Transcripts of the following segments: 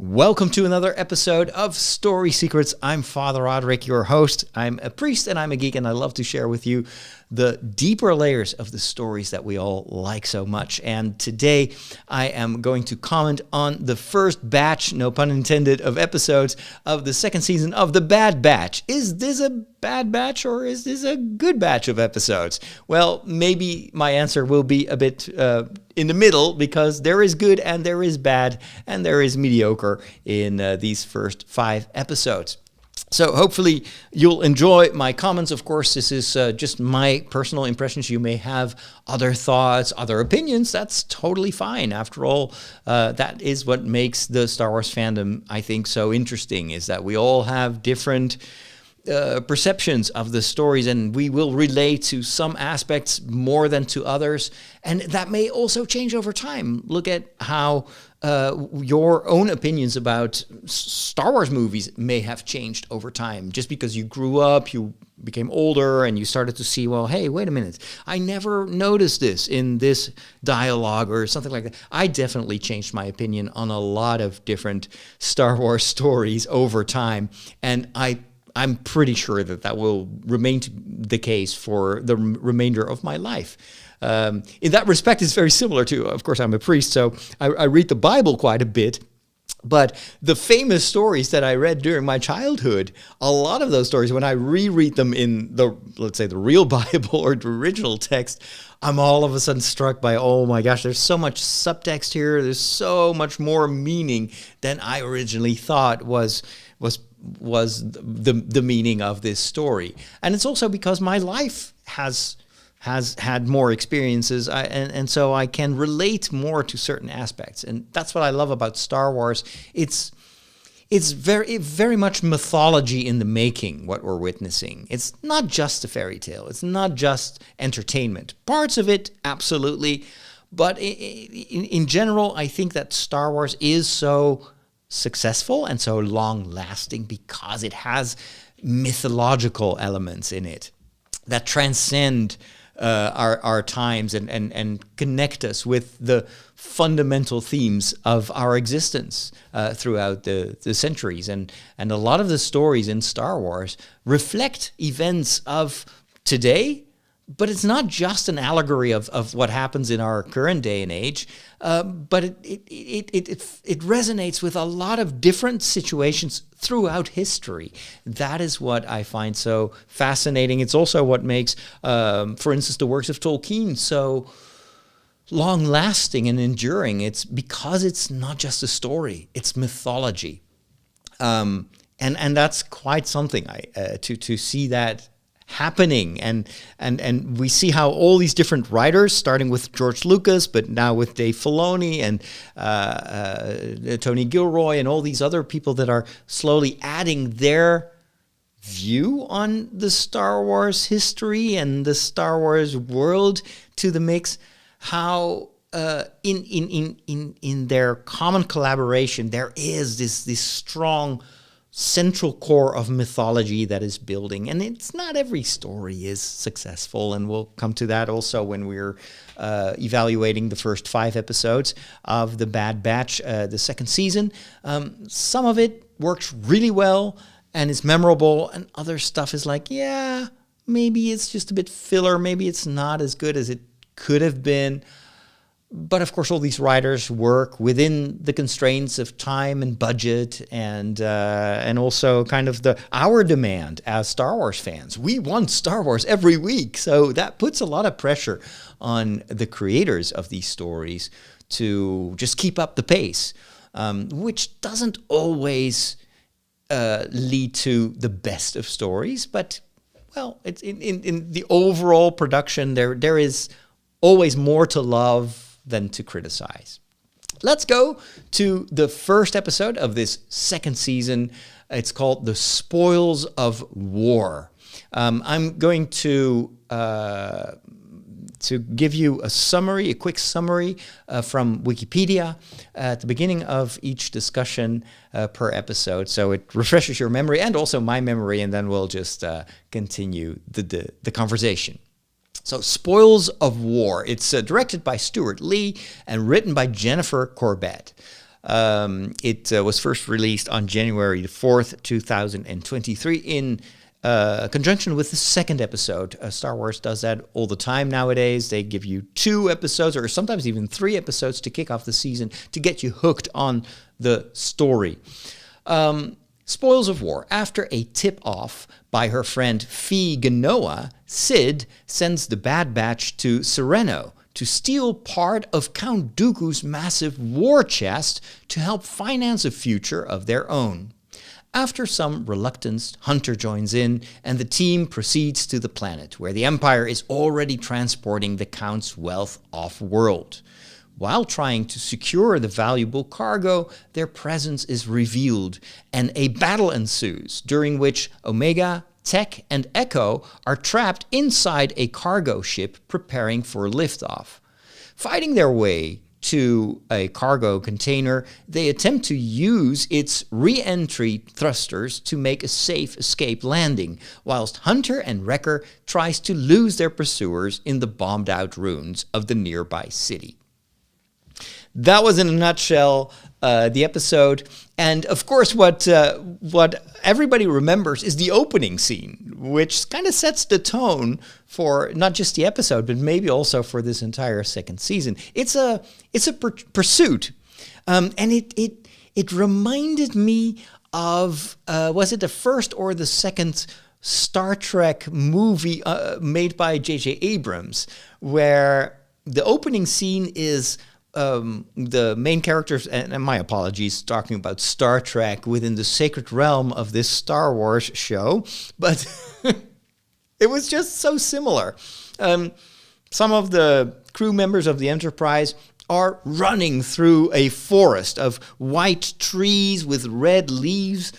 Welcome to another episode of Story Secrets. I'm Father Roderick, your host. I'm a priest and I'm a geek, and I love to share with you the deeper layers of the stories that we all like so much. And today I am going to comment on the first batch, no pun intended, of episodes of the second season of The Bad Batch. Is this a bad batch or is this a good batch of episodes? Well, maybe my answer will be a bit in the middle, because there is good and there is bad and there is mediocre in these first 5 episodes. So hopefully you'll enjoy my comments. Of course, this is just my personal impressions. You may have other thoughts, other opinions. That's totally fine. After all, that is what makes the Star Wars fandom, I think, so interesting, is that we all have different perceptions of the stories, and we will relate to some aspects more than to others, and that may also change over time. Look at how your own opinions about Star Wars movies may have changed over time. Just because you grew up, you became older, and you started to see, well, hey, wait a minute, I never noticed this in this dialogue or something like that. I definitely changed my opinion on a lot of different Star Wars stories over time, and I'm pretty sure that will remain the case for the remainder of my life. In that respect, it's very similar to, of course, I'm a priest, so I read the Bible quite a bit. But the famous stories that I read during my childhood, a lot of those stories, when I reread them in the, let's say, the real Bible or the original text, I'm all of a sudden struck by, oh my gosh, there's so much subtext here. There's so much more meaning than I originally thought was the meaning of this story. And it's also because my life has had more experiences, and so I can relate more to certain aspects. And that's what I love about Star Wars. It's very much mythology in the making, what we're witnessing. It's not just a fairy tale. It's not just entertainment. Parts of it, absolutely. But in general, I think that Star Wars is so successful and so long-lasting because it has mythological elements in it that transcend our times and connect us with the fundamental themes of our existence throughout the centuries. And a lot of the stories in Star Wars reflect events of today, but it's not just an allegory of what happens in our current day and age, but it resonates with a lot of different situations throughout history. That is what I find so fascinating. It's also what makes, for instance, the works of Tolkien so long-lasting and enduring. It's because it's not just a story; it's mythology, and that's quite something. To see that happening, and we see how all these different writers, starting with George Lucas, but now with Dave Filoni and Tony Gilroy and all these other people that are slowly adding their view on the Star Wars history and the Star Wars world to the mix. How in their common collaboration there is this strong central core of mythology that is building. And it's not every story is successful, and we'll come to that also when we're evaluating the first 5 episodes of The Bad Batch, the second season. Some of it works really well and is memorable, and other stuff is like, yeah, maybe it's just a bit filler, maybe it's not as good as it could have been. But of course, all these writers work within the constraints of time and budget, and also kind of our demand as Star Wars fans. We want Star Wars every week, so that puts a lot of pressure on the creators of these stories to just keep up the pace, which doesn't always lead to the best of stories. But well, it's in the overall production, there is always more to love than to criticize. Let's go to the first episode of this second season. It's called The Spoils of War. I'm going to give you a quick summary from Wikipedia at the beginning of each discussion per episode, so it refreshes your memory and also my memory, and then we'll just continue the conversation. So, Spoils of War. It's directed by Stuart Lee and written by Jennifer Corbett. It was first released on January the 4th, 2023 in conjunction with the second episode. Star Wars does that all the time nowadays. They give you 2 episodes or sometimes even 3 episodes to kick off the season to get you hooked on the story. Spoils of War. After a tip-off by her friend Fee Genoa, Sid sends the Bad Batch to Sereno to steal part of Count Dooku's massive war chest to help finance a future of their own. After some reluctance, Hunter joins in, and the team proceeds to the planet, where the Empire is already transporting the Count's wealth off-world. While trying to secure the valuable cargo, their presence is revealed, and a battle ensues, during which Omega, Tech, and Echo are trapped inside a cargo ship preparing for liftoff. Fighting their way to a cargo container, they attempt to use its re-entry thrusters to make a safe escape landing, whilst Hunter and Wrecker tries to lose their pursuers in the bombed-out ruins of the nearby city. That was in a nutshell the episode, and of course what everybody remembers is the opening scene, which kind of sets the tone for not just the episode, but maybe also for this entire second season. It's a pursuit, and it reminded me of was it the first or the second Star Trek movie made by J.J. Abrams, where the opening scene is the main characters, and my apologies, talking about Star Trek within the sacred realm of this Star Wars show, but it was just so similar. Some of the crew members of the Enterprise are running through a forest of white trees with red leaves,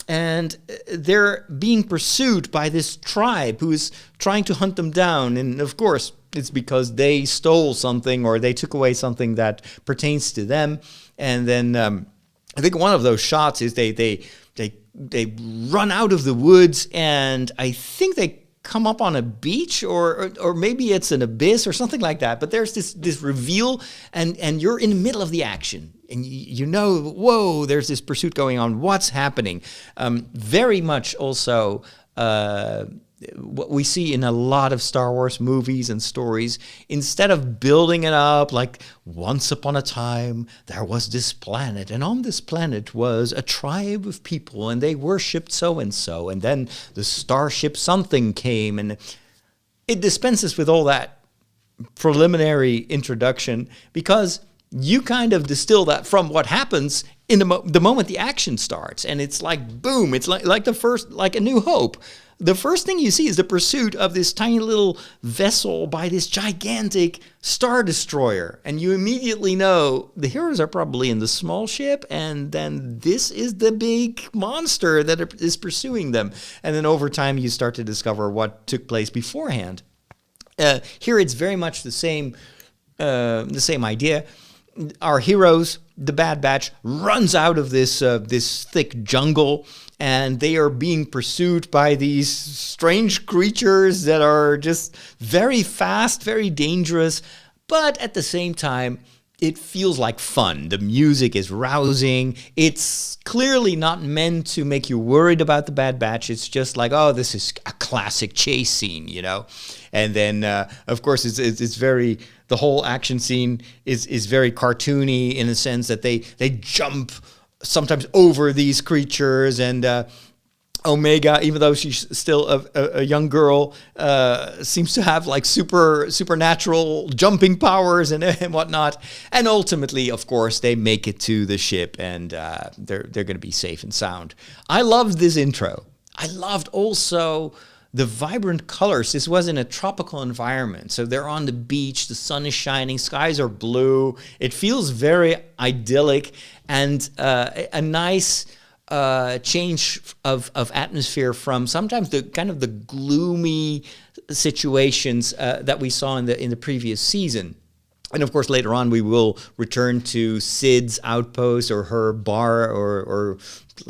and they're being pursued by this tribe who is trying to hunt them down, and of course, it's because they stole something or they took away something that pertains to them. And then I think one of those shots is they run out of the woods, and I think they come up on a beach or maybe it's an abyss or something like that. But there's this reveal, and you're in the middle of the action. And you know, whoa, there's this pursuit going on. What's happening? Very much also what we see in a lot of Star Wars movies and stories. Instead of building it up like once upon a time, there was this planet, and on this planet was a tribe of people, and they worshipped so-and-so, and then the starship something came, and it dispenses with all that preliminary introduction because you kind of distill that from what happens in the moment the action starts, and it's like boom, it's like the first, like A New Hope. The first thing you see is the pursuit of this tiny little vessel by this gigantic Star Destroyer, and you immediately know the heroes are probably in the small ship, and then this is the big monster that is pursuing them, and then over time you start to discover what took place beforehand. Here it's very much the same idea. Our heroes, the Bad Batch, runs out of this thick jungle, and they are being pursued by these strange creatures that are just very fast, very dangerous, but at the same time, it feels like fun. The music is rousing. It's clearly not meant to make you worried about the Bad Batch. It's just like, oh, this is a classic chase scene, you know? And then, of course, it's very... The whole action scene is very cartoony in a sense that they jump sometimes over these creatures, and Omega, even though she's still a young girl, seems to have like supernatural jumping powers and whatnot. And ultimately, of course, they make it to the ship, and they're going to be safe and sound. I loved this intro. I loved also the vibrant colors. This was in a tropical environment. So they're on the beach, the sun is shining, skies are blue. It feels very idyllic, and a nice change of atmosphere from sometimes the kind of the gloomy situations that we saw in the previous season. And of course, later on, we will return to Sid's outpost or her bar, or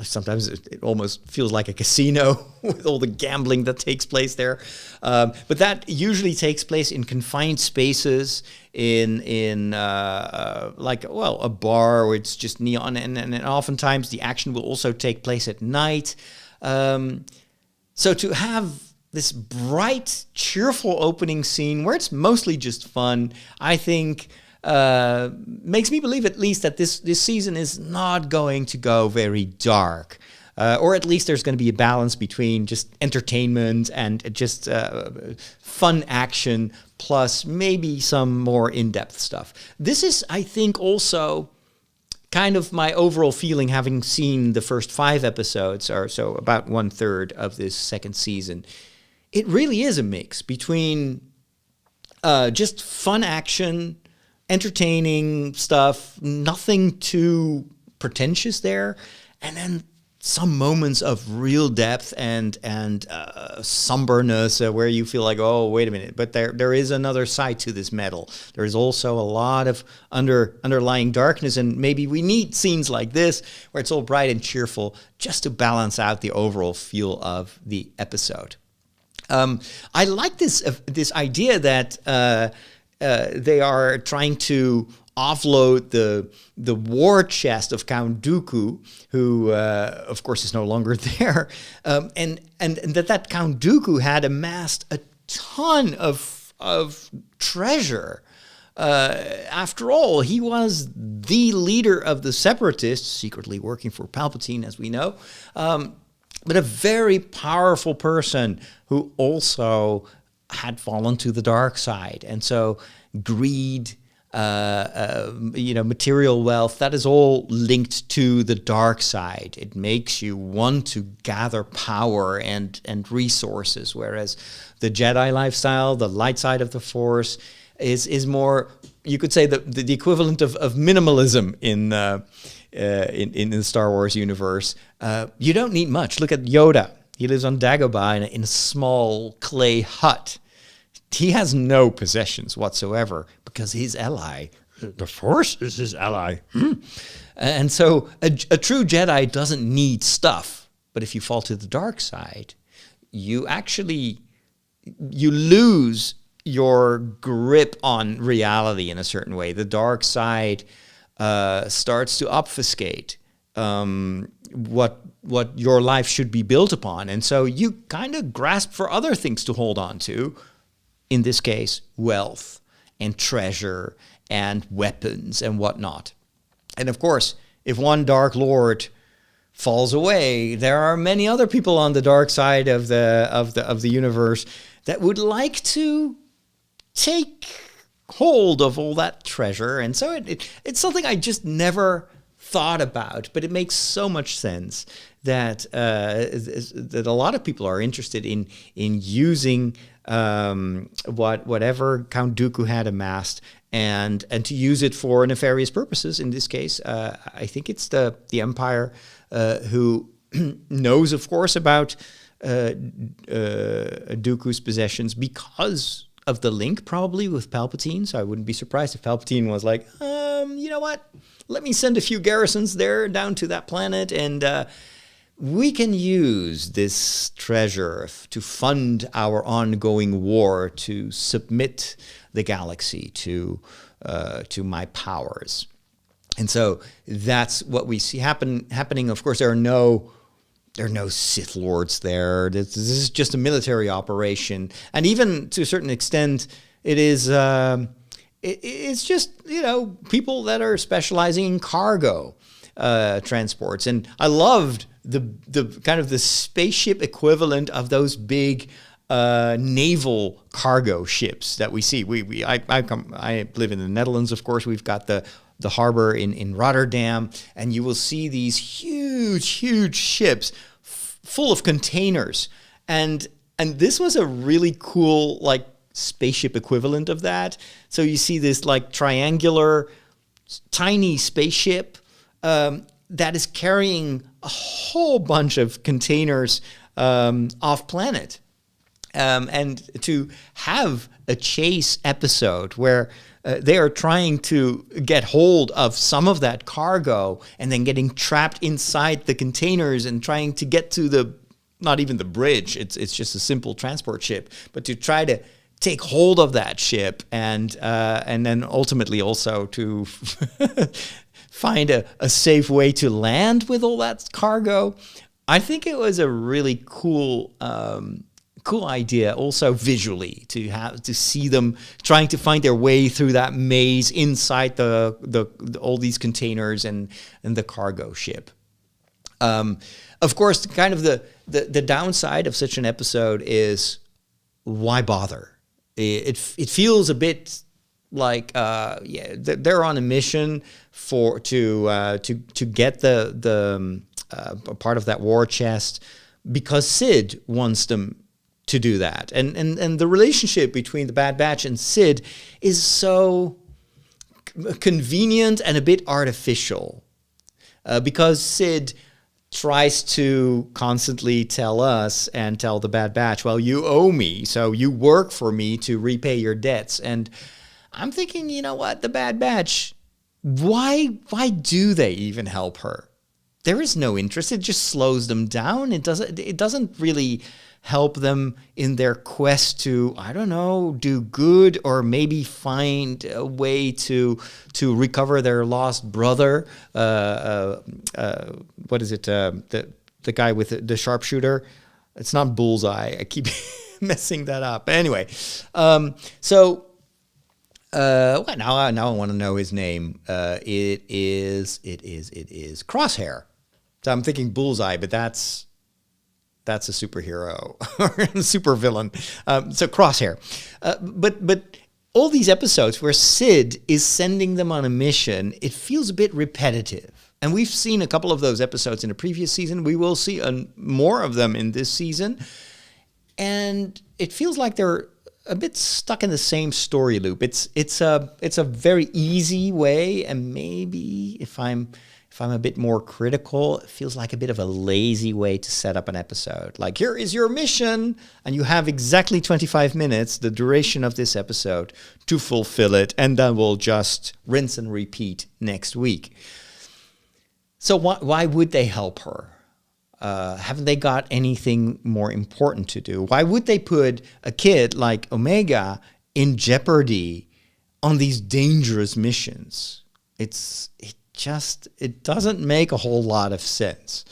sometimes it almost feels like a casino with all the gambling that takes place there. But that usually takes place in confined spaces, in like, well, a bar where it's just neon. And oftentimes the action will also take place at night. So to have this bright, cheerful opening scene where it's mostly just fun, I think makes me believe at least that this season is not going to go very dark. Or at least there's going to be a balance between just entertainment and just fun action plus maybe some more in-depth stuff. This is, I think, also kind of my overall feeling having seen the first 5 episodes, or so about 1/3 of this second season. It really is a mix between just fun action, entertaining stuff, nothing too pretentious there, and then some moments of real depth and somberness where you feel like, oh, wait a minute, but there is another side to this metal. There is also a lot of underlying darkness, and maybe we need scenes like this where it's all bright and cheerful just to balance out the overall feel of the episode. I like this idea that they are trying to offload the war chest of Count Dooku, who of course is no longer there, and that Count Dooku had amassed a ton of treasure. After all, he was the leader of the Separatists, secretly working for Palpatine, as we know. But a very powerful person who also had fallen to the dark side. And so greed, material wealth, that is all linked to the dark side. It makes you want to gather power and resources, whereas the Jedi lifestyle, the light side of the Force, is more, you could say, the equivalent of minimalism in the Star Wars universe. You don't need much. Look at Yoda. He lives on Dagobah in a small clay hut. He has no possessions whatsoever because his ally, the Force, is his ally. And so a true Jedi doesn't need stuff. But if you fall to the dark side, you lose your grip on reality in a certain way. The dark side starts to obfuscate what your life should be built upon. And so you kind of grasp for other things to hold on to. In this case, wealth and treasure and weapons and whatnot. And of course, if one Dark Lord falls away, there are many other people on the dark side of the universe that would like to take hold of all that treasure. And so it's something I just never thought about, but it makes so much sense that that a lot of people are interested in using whatever Count Dooku had amassed and to use it for nefarious purposes. In this case, I think it's the Empire who knows, of course, about Dooku's possessions because of the link probably with Palpatine. So I wouldn't be surprised if Palpatine was like, you know what? Let me send a few garrisons there down to that planet, and we can use this treasure to fund our ongoing war to submit the galaxy to my powers. And so that's what we see happening. Of course, there are no Sith Lords there. This is just a military operation, and even to a certain extent, it is. It's just, people that are specializing in cargo transports. And I loved the kind of the spaceship equivalent of those big naval cargo ships that we see. I live in the Netherlands, of course. We've got the harbor in Rotterdam, and you will see these huge ships full of containers. And this was a really cool, spaceship equivalent of that. So you see this triangular, tiny spaceship that is carrying a whole bunch of containers off planet. and to have a chase episode where they are trying to get hold of some of that cargo and then getting trapped inside the containers and trying to get to not even the bridge, it's just a simple transport ship, but to try to take hold of that ship and then ultimately also to find a safe way to land with all that cargo. I think it was a really cool idea, also visually, to see them trying to find their way through that maze inside the all these containers and the cargo ship. Of course, kind of the downside of such an episode is, why bother? It feels a bit like they're on a mission to get the part of that war chest because Sid wants them to do that, and the relationship between the Bad Batch and Sid is so convenient and a bit artificial, because Sid tries to constantly tell us and tell the Bad Batch, well, you owe me, so you work for me to repay your debts. And I'm thinking, you know what, the Bad Batch, why do they even help her? There is no interest. It just slows them down. It doesn't really help them in their quest to, I don't know, do good or maybe find a way to recover their lost brother. What is it? The guy with the sharpshooter. It's not Bullseye. I keep messing that up. Anyway, now I want to know his name. It is Crosshair. So I'm thinking Bullseye, but that's a superhero or a super villain. So Crosshair. But all these episodes where Sid is sending them on a mission, it feels a bit repetitive. And we've seen a couple of those episodes in the previous season. We will see more of them in this season. And it feels like they're a bit stuck in the same story loop. It's a very easy way, and maybe if I'm a bit more critical, it feels like a bit of a lazy way to set up an episode. Like, here is your mission, and you have exactly 25 minutes, the duration of this episode, to fulfill it, and then we'll just rinse and repeat next week. So why would they help her? Haven't they got anything more important to do? Why would they put a kid like Omega in jeopardy on these dangerous missions? It doesn't make a whole lot of sense.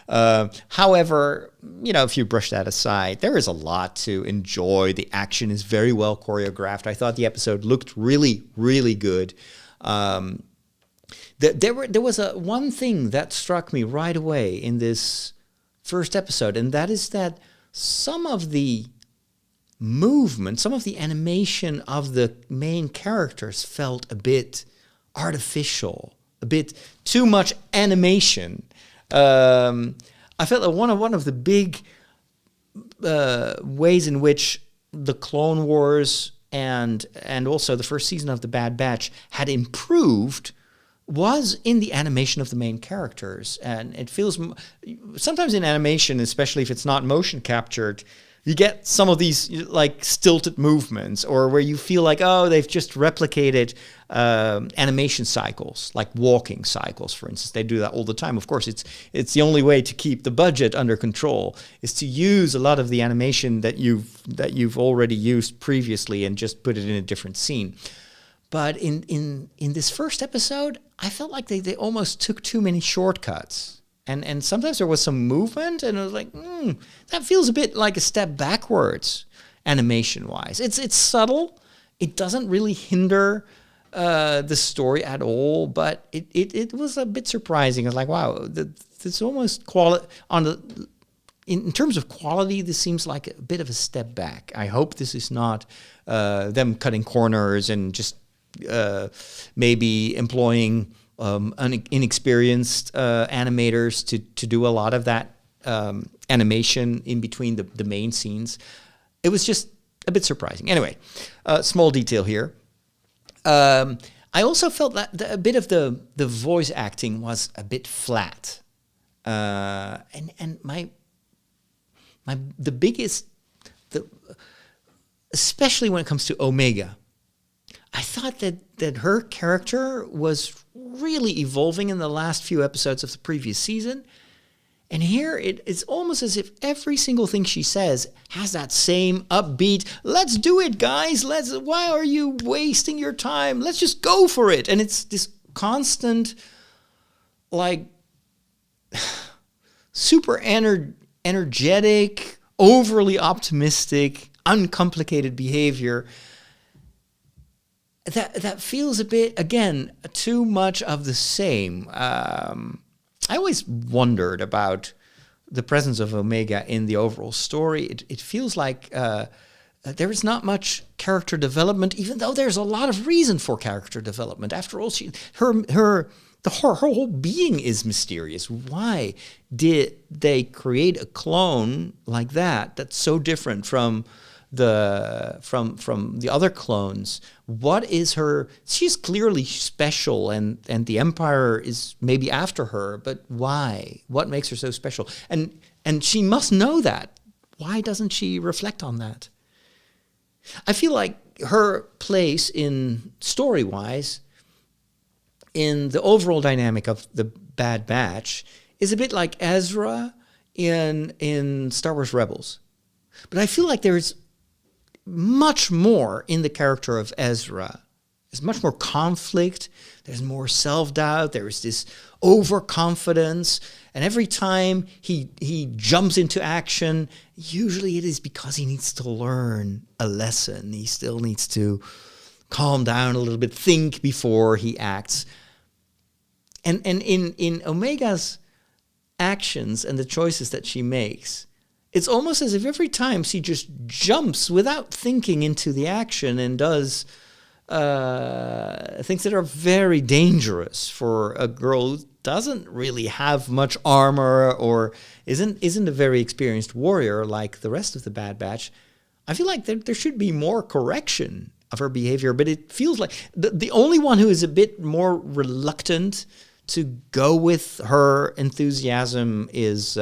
However, if you brush that aside, there is a lot to enjoy. The action is very well choreographed. I thought the episode looked really, really good. There was one thing that struck me right away in this first episode, and that is that some of the movement, some of the animation of the main characters felt a bit artificial, a bit too much animation. I felt that one of the big ways in which the Clone Wars and also the first season of The Bad Batch had improved was in the animation of the main characters. And it feels, sometimes in animation, especially if it's not motion captured, you get some of these like stilted movements, or where you feel like, oh, they've just replicated animation cycles, like walking cycles, for instance. They do that all the time. Of course, it's the only way to keep the budget under control, is to use a lot of the animation that you've already used previously and just put it in a different scene. But in this first episode, I felt like they almost took too many shortcuts. And sometimes there was some movement, and I was like, that feels a bit like a step backwards, animation-wise. It's subtle. It doesn't really hinder the story at all, but it was a bit surprising. I was like, wow, it's almost in terms of quality, this seems like a bit of a step back. I hope this is not them cutting corners and just maybe employing inexperienced animators to do a lot of that animation in between the main scenes. It was just a bit surprising. Anyway, small detail here. I also felt that a bit of the voice acting was a bit flat. And the especially when it comes to Omega. I thought that her character was really evolving in the last few episodes of the previous season. And here it's almost as if every single thing she says has that same upbeat, let's do it, guys. Why are you wasting your time? Let's just go for it. And it's this constant, like, super energetic, overly optimistic, uncomplicated behavior that feels a bit, again, too much of the same. I always wondered about the presence of Omega in the overall story. It feels like there is not much character development, even though there's a lot of reason for character development. After all, her whole being is mysterious. Why did they create a clone like that that's so different from the other clones? What is her? She's clearly special, and the Empire is maybe after her, but why? What makes her so special? And she must know that. Why doesn't she reflect on that? I feel like her place in story-wise, in the overall dynamic of the Bad Batch, is a bit like Ezra in Star Wars Rebels. But I feel like there's much more in the character of Ezra. There's much more conflict. There's more self-doubt. There's this overconfidence. And every time he jumps into action, usually it is because he needs to learn a lesson. He still needs to calm down a little bit, think before he acts. And in Omega's actions and the choices that she makes, it's almost as if every time she just jumps without thinking into the action and does things that are very dangerous for a girl who doesn't really have much armor or isn't a very experienced warrior like the rest of the Bad Batch. I feel like there should be more correction of her behavior, but it feels like the only one who is a bit more reluctant to go with her enthusiasm is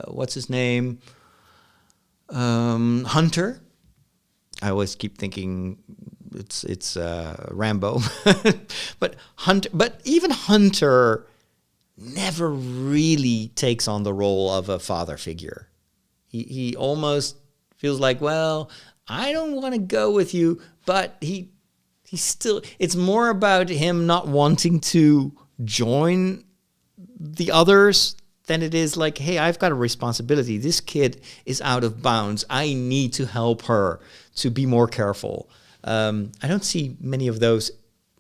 what's his name? Hunter. I always keep thinking it's Rambo, but even Hunter never really takes on the role of a father figure. He almost feels like, well, I don't want to go with you, but he still. It's more about him not wanting to join the others than it is like, hey, I've got a responsibility. This kid is out of bounds. I need to help her to be more careful. I don't see many of those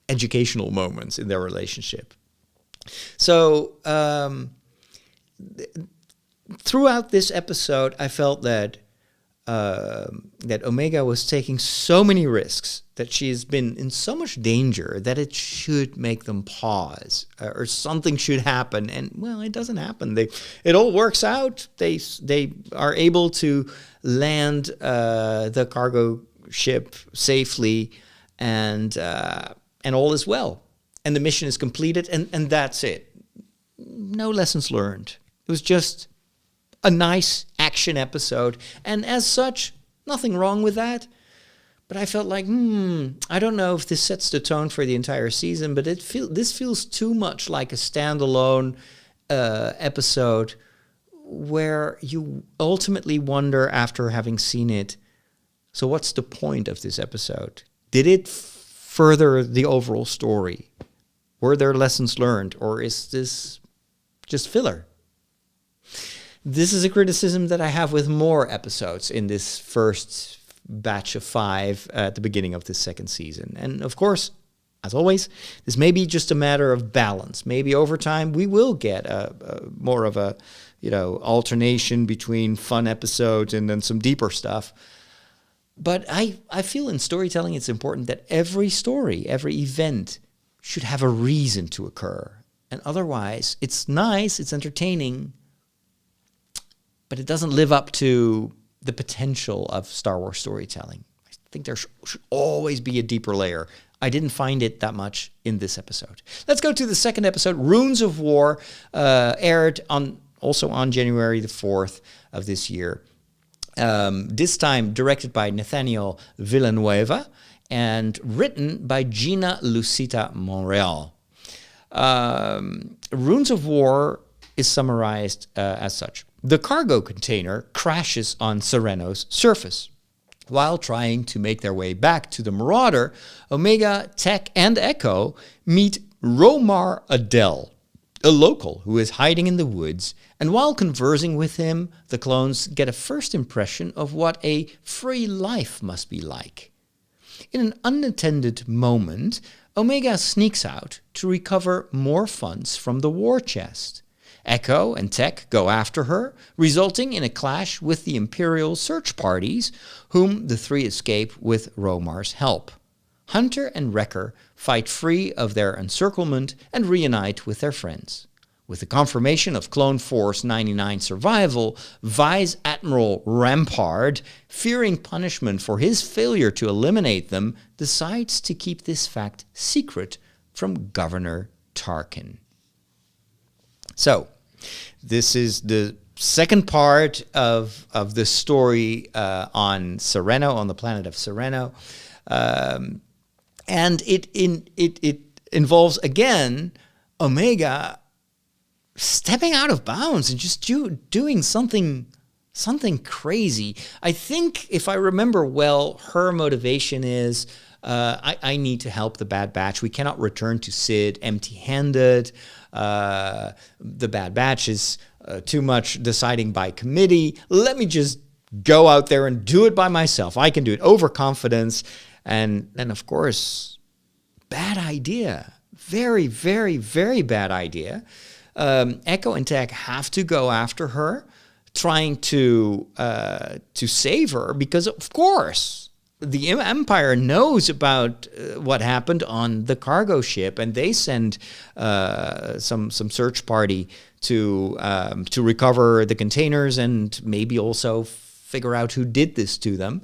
educational moments in their relationship. So throughout this episode, I felt that Omega was taking so many risks, that she's been in so much danger that it should make them pause, or something should happen. And, well, it doesn't happen. It all works out. They are able to land the cargo ship safely, and all is well. And the mission is completed, and that's it. No lessons learned. It was just a nice action episode, and as such, nothing wrong with that. But I felt like, I don't know if this sets the tone for the entire season, but this feels too much like a standalone episode where you ultimately wonder after having seen it, so what's the point of this episode? Did it further the overall story? Were there lessons learned, or is this just filler? This is a criticism that I have with more episodes in this first batch of 5 at the beginning of this second season. And of course, as always, this may be just a matter of balance. Maybe over time we will get a more of a alternation between fun episodes and then some deeper stuff. But I feel in storytelling it's important that every story, every event should have a reason to occur. And otherwise, it's nice, it's entertaining, but it doesn't live up to the potential of Star Wars storytelling. I think there should always be a deeper layer. I didn't find it that much in this episode. Let's go to the second episode. Runes of War aired also on January the 4th of this year. this time directed by Nathaniel Villanueva and written by Gina Lucita Monreal. Runes of War is summarized as such. The cargo container crashes on Sereno's surface. While trying to make their way back to the Marauder, Omega, Tech, and Echo meet Romar Adel, a local who is hiding in the woods, and while conversing with him, the clones get a first impression of what a free life must be like. In an unattended moment, Omega sneaks out to recover more funds from the war chest. Echo and Tech go after her, resulting in a clash with the Imperial search parties, whom the three escape with Romar's help. Hunter and Wrecker fight free of their encirclement and reunite with their friends. With the confirmation of Clone Force 99 survival, Vice Admiral Rampart, fearing punishment for his failure to eliminate them, decides to keep this fact secret from Governor Tarkin. So, this is the second part of the story on Sereno, on the planet of Sereno. And it involves, again, Omega stepping out of bounds and just doing something crazy. I think, if I remember well, her motivation is, I need to help the Bad Batch. We cannot return to Sid empty-handed. The Bad Batch is too much deciding by committee. Let me just go out there and do it by myself. I can do it. Overconfidence. And of course, bad idea. Very, very, very bad idea. Echo and Tech have to go after her, trying to save her, because of course the Empire knows about what happened on the cargo ship, and they send some search party to recover the containers and maybe also figure out who did this to them.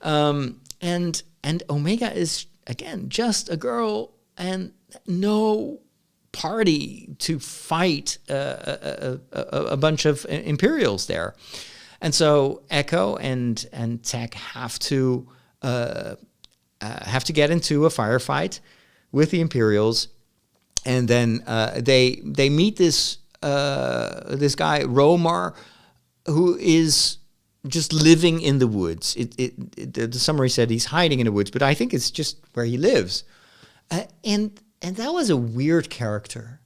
And Omega is, again, just a girl and no party to fight a bunch of Imperials there. And so Echo and Tech have to get into a firefight with the Imperials, and then they meet this guy Romar, who is just living in the woods. The summary said he's hiding in the woods, but I think it's just where he lives. And that was a weird character.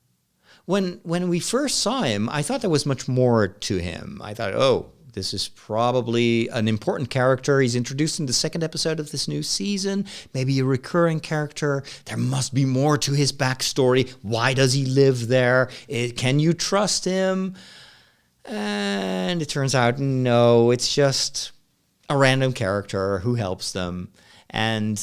When we first saw him, I thought there was much more to him. I thought, oh, this is probably an important character. He's introduced in the second episode of this new season, maybe a recurring character. There must be more to his backstory. Why does he live there? Can you trust him? And it turns out, no, it's just a random character who helps them. And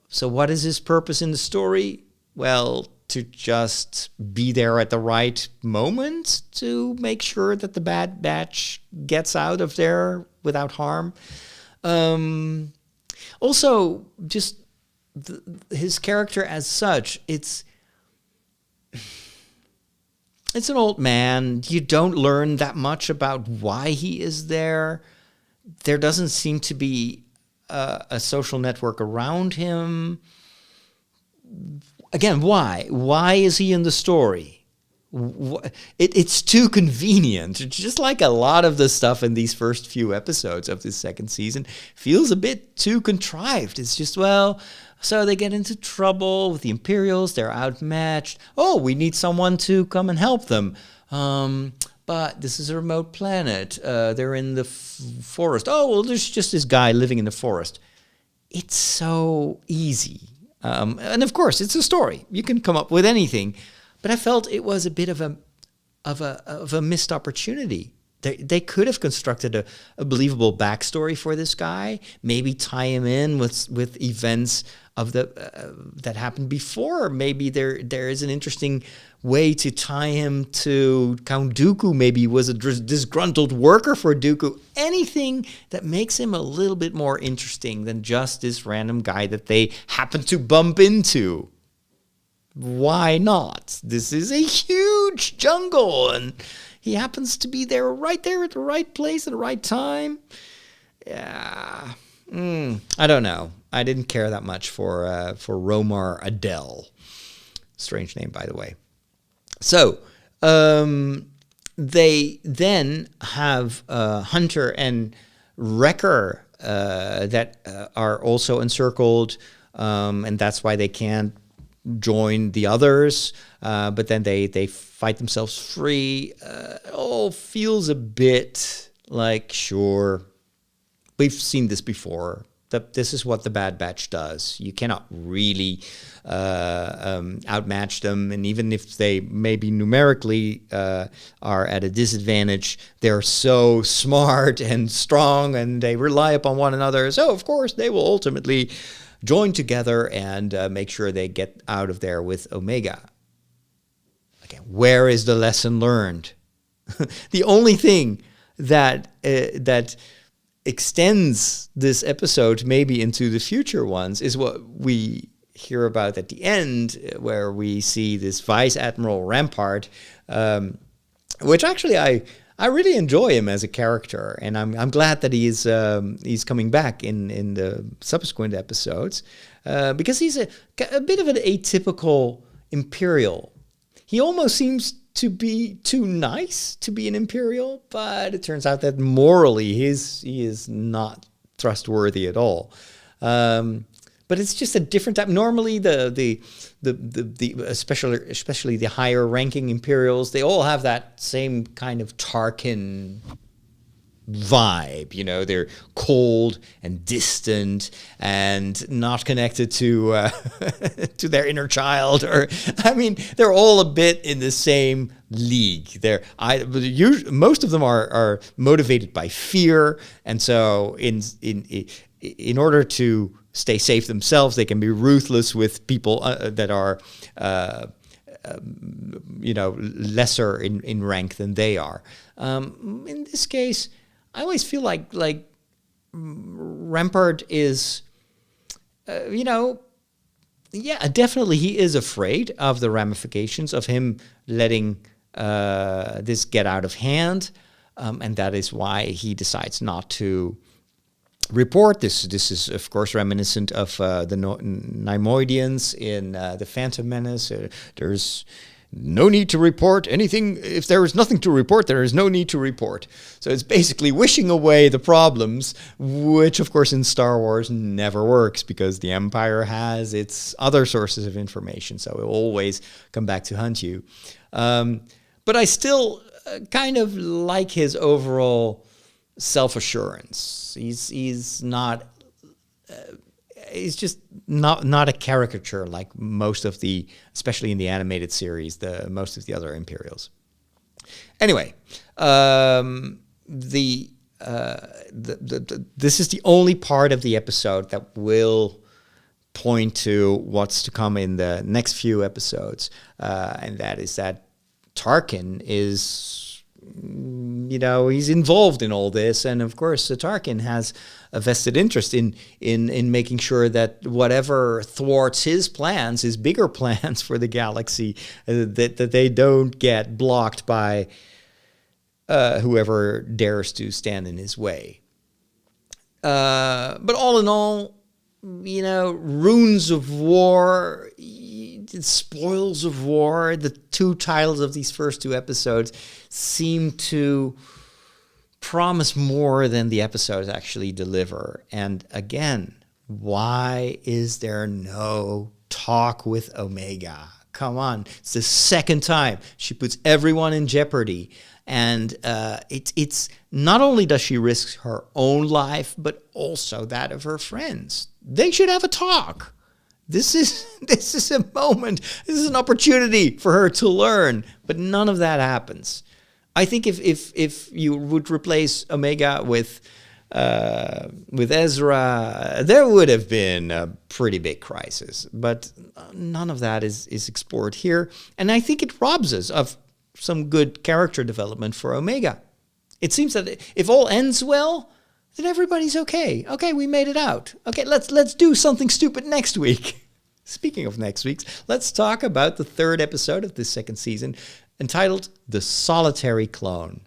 so what is his purpose in the story? Well, to just be there at the right moment to make sure that the Bad Batch gets out of there without harm. Also, just his character as such, it's an old man. You don't learn that much about why he is there. There doesn't seem to be a social network around him. Again, why? Why is he in the story? It's too convenient. Just like a lot of the stuff in these first few episodes of this second season feels a bit too contrived. It's just, well, so they get into trouble with the Imperials. They're outmatched. Oh, we need someone to come and help them. But this is a remote planet. They're in the forest. Oh, well, there's just this guy living in the forest. It's so easy. And of course, it's a story. You can come up with anything. But I felt it was a bit of a missed opportunity. They could have constructed a believable backstory for this guy. Maybe tie him in with events of that happened before. Maybe there is an interesting way to tie him to Count Dooku. Maybe he was a disgruntled worker for Dooku. Anything that makes him a little bit more interesting than just this random guy that they happen to bump into. Why not? This is a huge jungle, and he happens to be right there at the right place at the right time. Yeah, I don't know. I didn't care that much for Romar Adele. Strange name, by the way. So they then have Hunter and Wrecker that are also encircled, and that's why they can't join the others. But then they fight themselves free. It all feels a bit like, sure, we've seen this before. This is what the Bad Batch does. You cannot really outmatch them, and even if they maybe numerically are at a disadvantage, they're so smart and strong, and they rely upon one another. So, of course, they will ultimately join together and make sure they get out of there with Omega. Again, where is the lesson learned? The only thing that extends this episode maybe into the future ones is what we hear about at the end, where we see this Vice Admiral Rampart, which actually I really enjoy him as a character, and I'm glad that he's coming back in the subsequent episodes, because he's a bit of an atypical Imperial. He almost seems to be too nice to be an Imperial, but it turns out that morally he is not trustworthy at all. But it's just a different type. Normally, the especially the higher ranking Imperials, they all have that same kind of Tarkin vibe. You know, they're cold and distant and not connected to to their inner child. Or, I mean, they're all a bit in the same league. Most of them are motivated by fear, and so in order to stay safe themselves, they can be ruthless with people that are lesser in rank than they are. In this case, I always feel like Rampart is, definitely he is afraid of the ramifications of him letting this get out of hand, and that is why he decides not to report. This is, of course, reminiscent of the Neimoidians in The Phantom Menace. There's no need to report anything. If there is nothing to report, there is no need to report. So it's basically wishing away the problems, which, of course, in Star Wars never works because the Empire has its other sources of information. So it will always come back to hunt you. But I still kind of like his overall self-assurance. He's not. He's just not a caricature like most of the, especially in the animated series, most of the other Imperials. Anyway, this is the only part of the episode that will point to what's to come in the next few episodes, and that is that Tarkin is, he's involved in all this, and of course, Tarkin has a vested interest in making sure that whatever thwarts his plans, his bigger plans for the galaxy, that they don't get blocked by whoever dares to stand in his way. But all in all, Runes of War, Spoils of War, the two titles of these first two episodes seem to promise more than the episodes actually deliver. And again, why is there no talk with Omega? Come on, it's the second time she puts everyone in jeopardy. And it's not only does she risk her own life, but also that of her friends. They should have a talk. This is a moment. This is an opportunity for her to learn, but none of that happens. I think if you would replace Omega with Ezra, there would have been a pretty big crisis. But none of that is explored here, and I think it robs us of some good character development for Omega. It seems that if all ends well, then everybody's okay. Okay, we made it out. Okay, let's do something stupid next week. Speaking of next week's, let's talk about the third episode of this second season, entitled The Solitary Clone.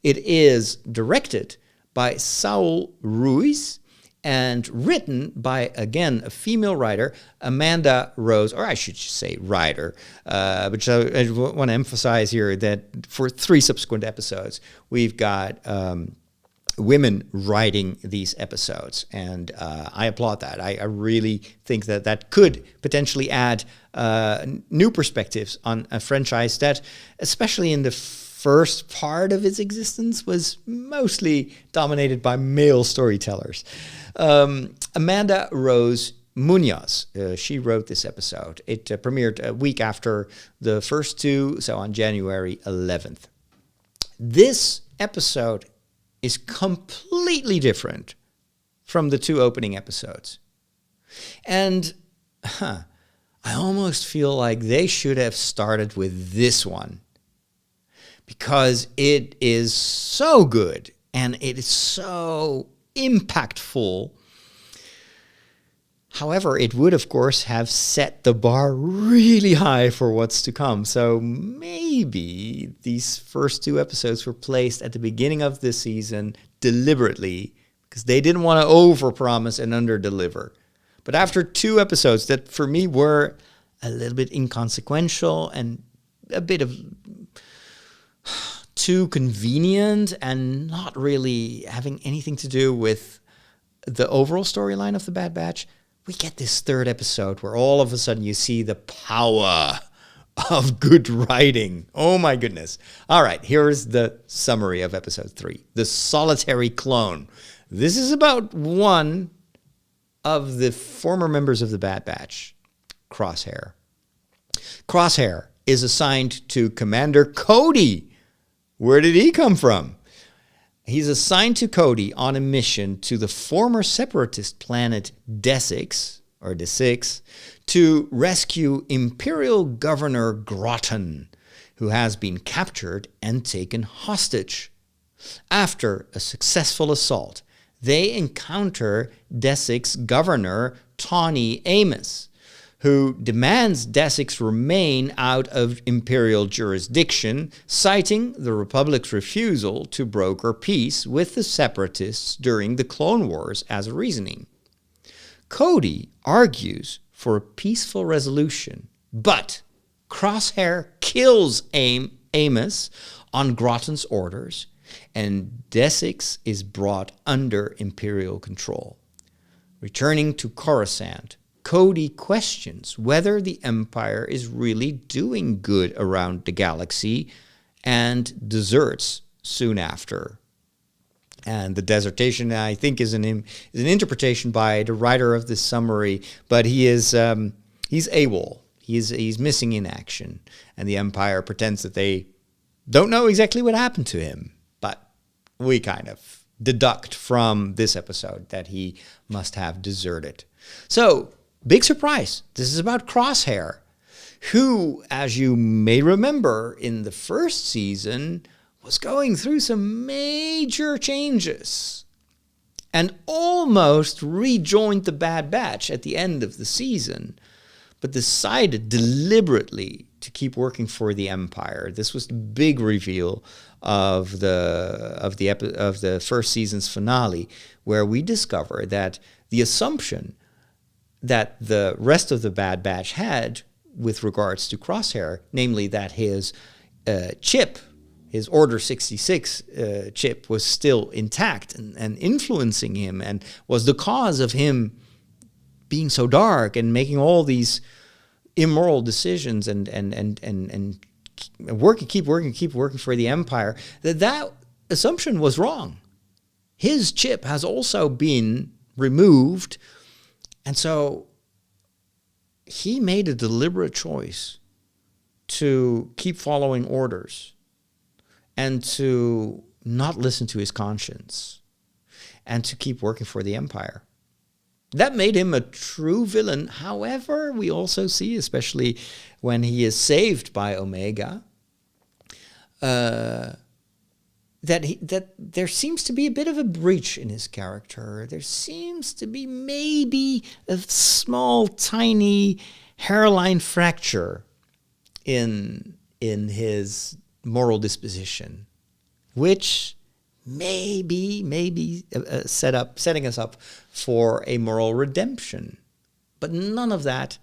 It is directed by Saul Ruiz and written by, again, a female writer, Amanda Rose, or I should say writer, which I want to emphasize here that for 3 subsequent episodes, we've got women writing these episodes, and I applaud that. I really think that that could potentially add new perspectives on a franchise that, especially in the first part of its existence, was mostly dominated by male storytellers. Amanda Rose Munoz, she wrote this episode. It premiered a week after the first 2, so on January 11th. This episode is completely different from the 2 opening episodes. And I almost feel like they should have started with this one, because it is so good and it is so impactful. However, it would, of course, have set the bar really high for what's to come. So maybe these first 2 episodes were placed at the beginning of this season deliberately because they didn't want to overpromise and underdeliver. But after 2 episodes that for me were a little bit inconsequential and a bit of too convenient and not really having anything to do with the overall storyline of The Bad Batch, we get this 3rd episode where all of a sudden you see the power of good writing. Oh my goodness. All right, here's the summary of episode 3, The Solitary Clone. This is about one of the former members of the Bad Batch, Crosshair. Crosshair is assigned to Commander Cody. Where did he come from? He's assigned to Cody on a mission to the former separatist planet Desix, or Desix, to rescue Imperial Governor Groton, who has been captured and taken hostage. After a successful assault, they encounter Desix Governor Tawny Amos, who demands Desix remain out of Imperial jurisdiction, citing the Republic's refusal to broker peace with the Separatists during the Clone Wars as a reasoning. Cody argues for a peaceful resolution, but Crosshair kills Amos on Groton's orders, and Desix is brought under Imperial control. Returning to Coruscant, Cody questions whether the Empire is really doing good around the galaxy and deserts soon after. And the desertation, I think, is an interpretation by the writer of this summary, but he's AWOL. He's missing in action, and the Empire pretends that they don't know exactly what happened to him. But we kind of deduct from this episode that he must have deserted. So, big surprise. This is about Crosshair, who, as you may remember, in the first season was going through some major changes and almost rejoined the Bad Batch at the end of the season, but decided deliberately to keep working for the Empire. This was the big reveal of the first season's finale, where we discover that the assumption that the rest of the Bad Batch had with regards to Crosshair, namely that his chip, his Order 66 chip, was still intact and influencing him and was the cause of him being so dark and making all these immoral decisions and keep working for the Empire, that assumption was wrong. His chip has also been removed. And so he made a deliberate choice to keep following orders and to not listen to his conscience and to keep working for the Empire. That made him a true villain. However, we also see, especially when he is saved by Omega, that there seems to be a bit of a breach in his character. There seems to be maybe a small, tiny hairline fracture in in his moral disposition, which may be setting us up for a moral redemption. But none of that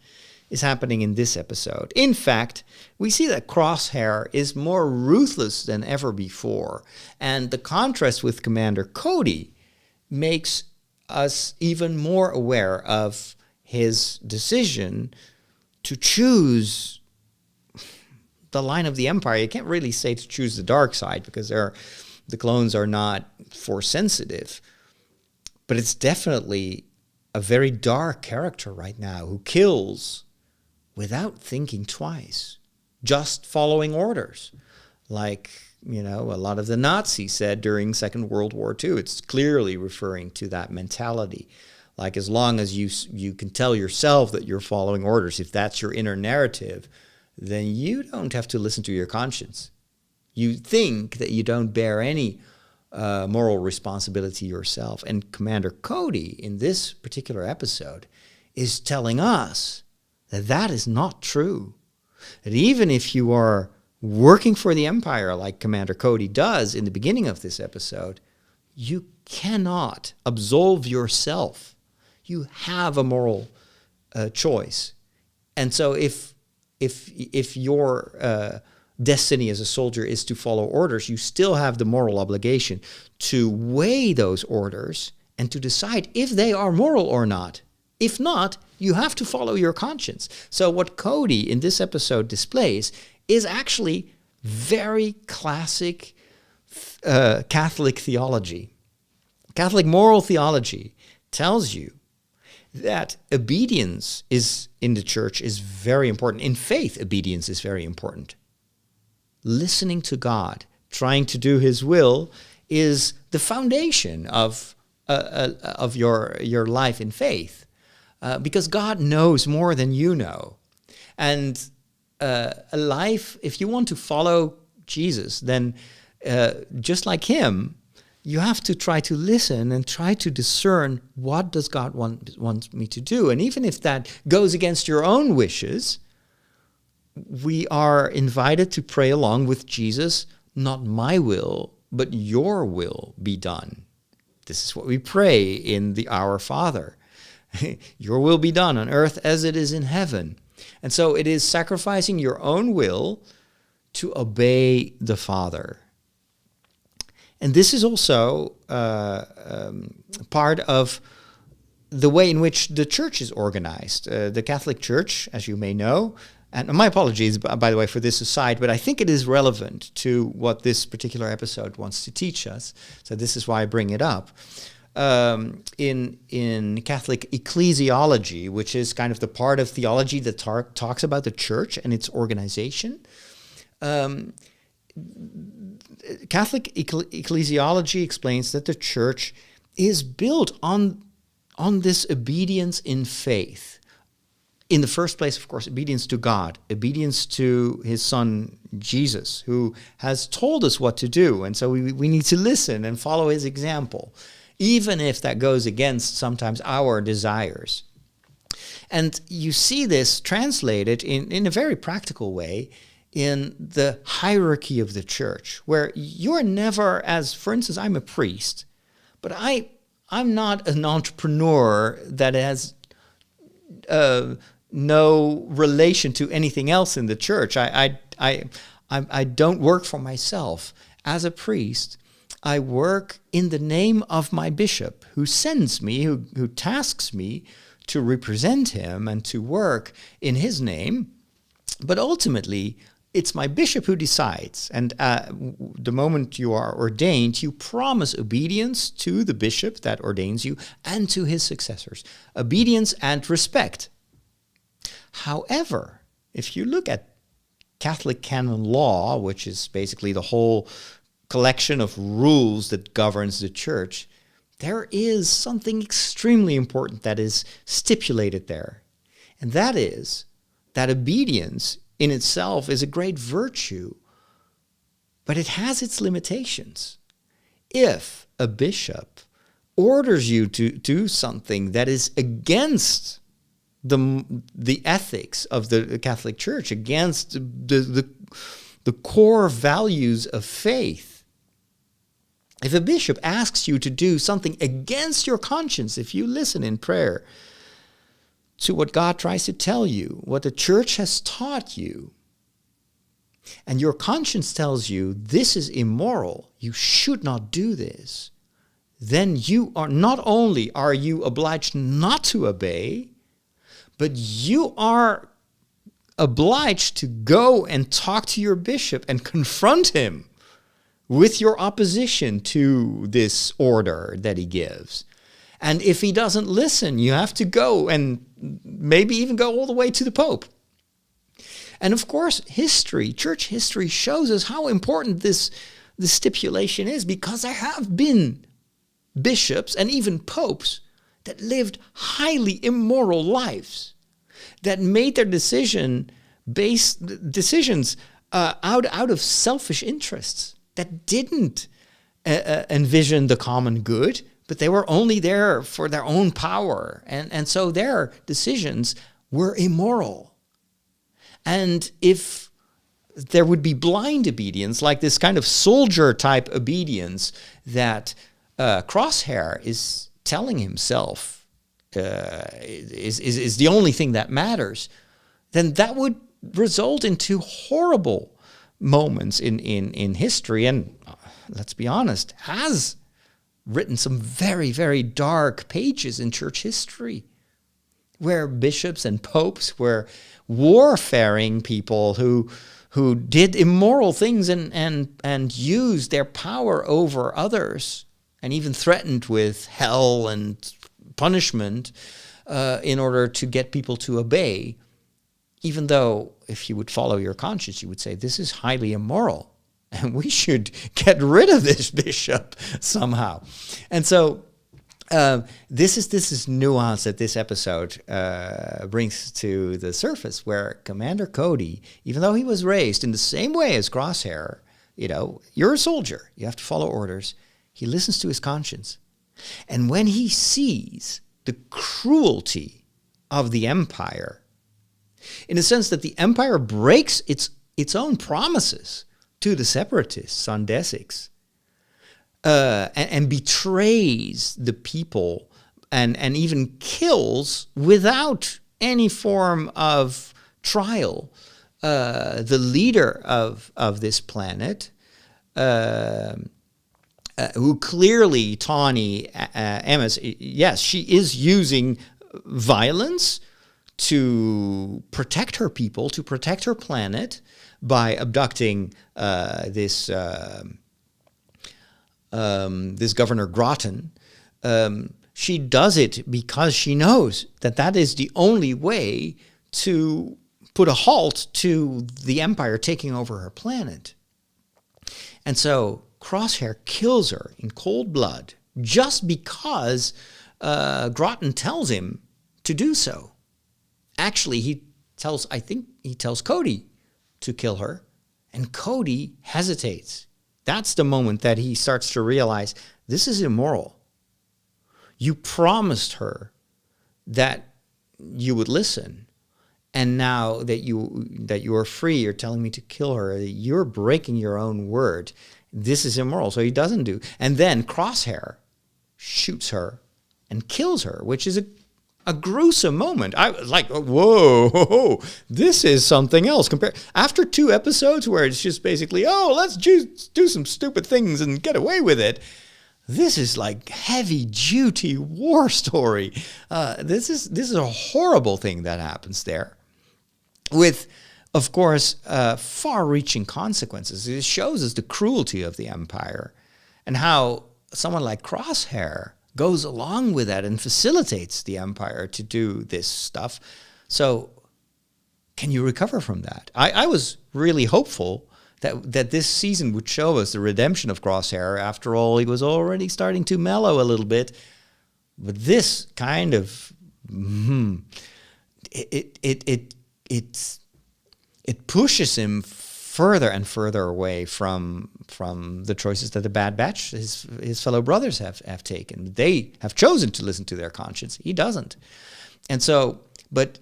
is happening in this episode. In fact, we see that Crosshair is more ruthless than ever before. And the contrast with Commander Cody makes us even more aware of his decision to choose the line of the Empire. You can't really say to choose the dark side because the clones are not Force sensitive. But it's definitely a very dark character right now who kills without thinking twice, just following orders. Like, a lot of the Nazis said during Second World War II. It's clearly referring to that mentality. Like, as long as you can tell yourself that you're following orders, if that's your inner narrative, then you don't have to listen to your conscience. You think that you don't bear any moral responsibility yourself. And Commander Cody, in this particular episode, is telling us that that is not true. That even if you are working for the Empire, like Commander Cody does in the beginning of this episode, you cannot absolve yourself. You have a moral choice. And so if your destiny as a soldier is to follow orders, you still have the moral obligation to weigh those orders and to decide if they are moral or not. If not, you have to follow your conscience. So what Cody in this episode displays is actually very classic Catholic theology. Catholic moral theology tells you that obedience in the church is very important. In faith, obedience is very important. Listening to God, trying to do His will, is the foundation of your life in faith, because God knows more than you know. And a life, if you want to follow Jesus, then just like Him, you have to try to listen and try to discern what does God want me to do. And even if that goes against your own wishes, we are invited to pray along with Jesus, not my will, but your will be done. This is what we pray in the Our Father. Your will be done on earth as it is in heaven. And so it is sacrificing your own will to obey the Father. And this is also part of the way in which the church is organized. The Catholic Church, as you may know, and my apologies, by the way, for this aside, but I think it is relevant to what this particular episode wants to teach us. So this is why I bring it up. In Catholic ecclesiology, which is kind of the part of theology that talks about the church and its organization, Catholic ecclesiology explains that the church is built on this obedience in faith. In the first place, of course, obedience to God, obedience to His Son, Jesus, who has told us what to do. And so we need to listen and follow His example, even if that goes against sometimes our desires. And you see this translated in a very practical way in the hierarchy of the church, where you're never, as, for instance, I'm a priest, but I'm not an entrepreneur that has no relation to anything else in the church. I don't work for myself. As a priest, I work in the name of my bishop, who sends me, who tasks me to represent him and to work in his name. But ultimately, it's my bishop who decides. And the moment you are ordained, you promise obedience to the bishop that ordains you and to his successors. Obedience and respect. However, if you look at Catholic canon law, which is basically the whole collection of rules that governs the church, there is something extremely important that is stipulated there. And that is that obedience in itself is a great virtue, but it has its limitations. If a bishop orders you to do something that is against the ethics of the Catholic Church, against the the core values of faith. If a bishop asks you to do something against your conscience, if you listen in prayer to what God tries to tell you, what the church has taught you, and your conscience tells you this is immoral, you should not do this, then you are not only are you obliged not to obey, but you are obliged to go and talk to your bishop and confront him with your opposition to this order that he gives. And if he doesn't listen, you have to go and maybe even go all the way to the Pope. And of course, history, church history, shows us how important this stipulation is, because there have been bishops and even popes that lived highly immoral lives, that made their decisions out of selfish interests, that didn't envision the common good, but they were only there for their own power. And so their decisions were immoral. And if there would be blind obedience, like this kind of soldier-type obedience that Crosshair is telling himself is the only thing that matters, then that would result into horrible moments in history. And let's be honest, has written some very, very dark pages in church history, where bishops and popes were warfaring people who did immoral things and used their power over others, and even threatened with hell and punishment in order to get people to obey, even though if you would follow your conscience, you would say, this is highly immoral, and we should get rid of this bishop somehow. And so this is nuance that this episode brings to the surface, where Commander Cody, even though he was raised in the same way as Crosshair, you're a soldier, you have to follow orders, he listens to his conscience. And when he sees the cruelty of the empire, in the sense that the empire breaks its own promises to the separatists on Desix, and betrays the people and even kills without any form of trial the leader of this planet, who clearly Tawny Amos, yes, she is using violence to protect her people, to protect her planet by abducting this Governor Groton. She does it because she knows that is the only way to put a halt to the Empire taking over her planet. And so Crosshair kills her in cold blood just because Groton tells him to do so. Actually, he tells Cody to kill her, and Cody hesitates. That's the moment that he starts to realize, this is immoral. You promised her that you would listen, and now that you are free, you're telling me to kill her. You're breaking your own word. This is immoral. So he doesn't do. And then Crosshair shoots her and kills her, which is a gruesome moment. I was like, whoa, this is something else. After 2 episodes where it's just basically, let's just do some stupid things and get away with it. This is like heavy-duty war story. This is a horrible thing that happens there, with, of course, far-reaching consequences. It shows us the cruelty of the Empire and how someone like Crosshair goes along with that and facilitates the Empire to do this stuff. So can you recover from that? I was really hopeful that this season would show us the redemption of Crosshair. After all, he was already starting to mellow a little bit. But this kind of, it pushes him further and further away from the choices that the Bad Batch, his fellow brothers, have taken. They have chosen to listen to their conscience. He doesn't. And so, but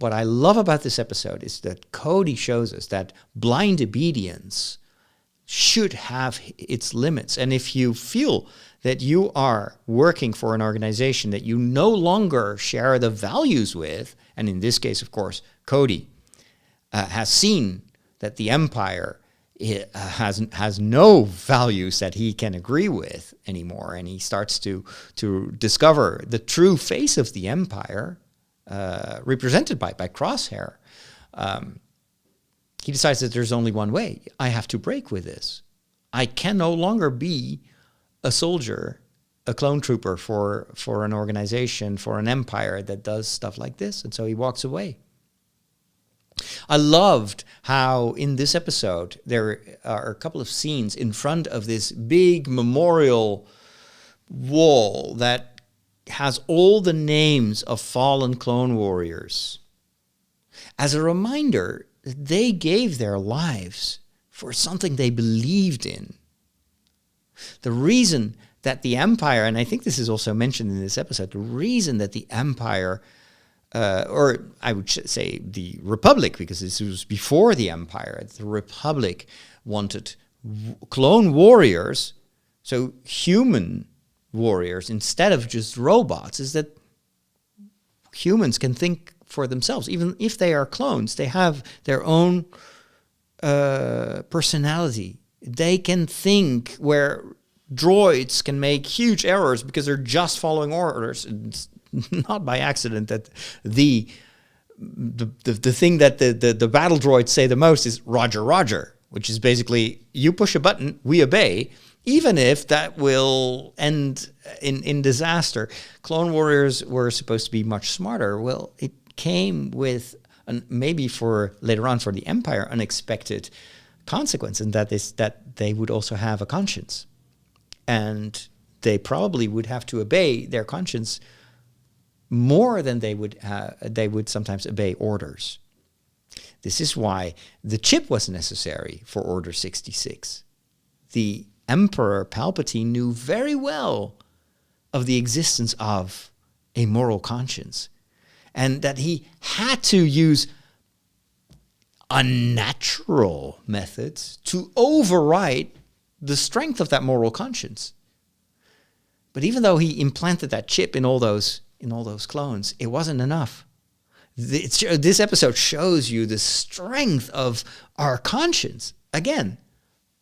what I love about this episode is that Cody shows us that blind obedience should have its limits. And if you feel that you are working for an organization that you no longer share the values with, and in this case, of course, Cody has seen that the Empire has no values that he can agree with anymore, and he starts to discover the true face of the Empire, represented by Crosshair. He decides that there's only one way. I have to break with this. I can no longer be a soldier, a clone trooper for an organization, for an empire that does stuff like this. And so he walks away. I loved how in this episode there are a couple of scenes in front of this big memorial wall that has all the names of fallen clone warriors. As a reminder, they gave their lives for something they believed in. The reason that the Empire, and I think this is also mentioned in this episode, the reason that the Empire, or I would say the Republic, because this was before the Empire, the Republic wanted clone warriors, so human warriors, instead of just robots, is that humans can think for themselves. Even if they are clones, they have their own personality. They can think where droids can make huge errors because they're just following orders. It's not by accident that the thing that the battle droids say the most is Roger, Roger, which is basically you push a button, we obey, even if that will end in disaster. Clone Warriors were supposed to be much smarter. Well, it came with maybe for later on for the Empire unexpected consequence, and that is that they would also have a conscience, and they probably would have to obey their conscience more than they would sometimes obey orders. This is why the chip was necessary for Order 66. The Emperor Palpatine knew very well of the existence of a moral conscience, and that he had to use unnatural methods to override the strength of that moral conscience. But even though he implanted that chip in all those clones, it wasn't enough. This episode shows you the strength of our conscience. Again,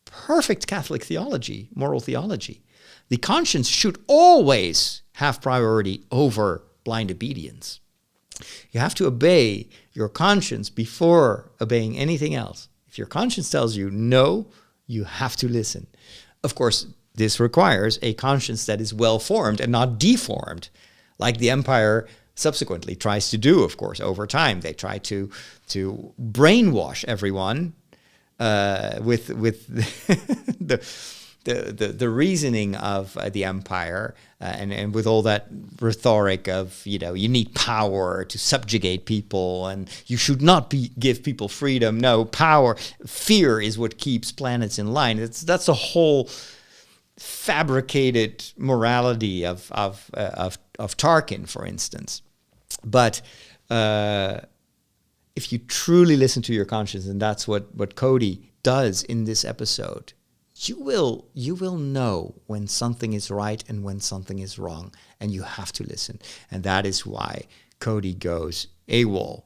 perfect Catholic theology, moral theology. The conscience should always have priority over blind obedience. You have to obey your conscience before obeying anything else. If your conscience tells you no, you have to listen. Of course, this requires a conscience that is well-formed and not deformed, like the Empire subsequently tries to do, of course, over time. They try to brainwash everyone with the reasoning of the Empire, and with all that rhetoric of, you need power to subjugate people, and you should not give people freedom. No, power, fear is what keeps planets in line. That's a whole fabricated morality of Tarkin, for instance. But if you truly listen to your conscience, and that's what Cody does in this episode, you will know when something is right and when something is wrong, and you have to listen. And that is why Cody goes AWOL.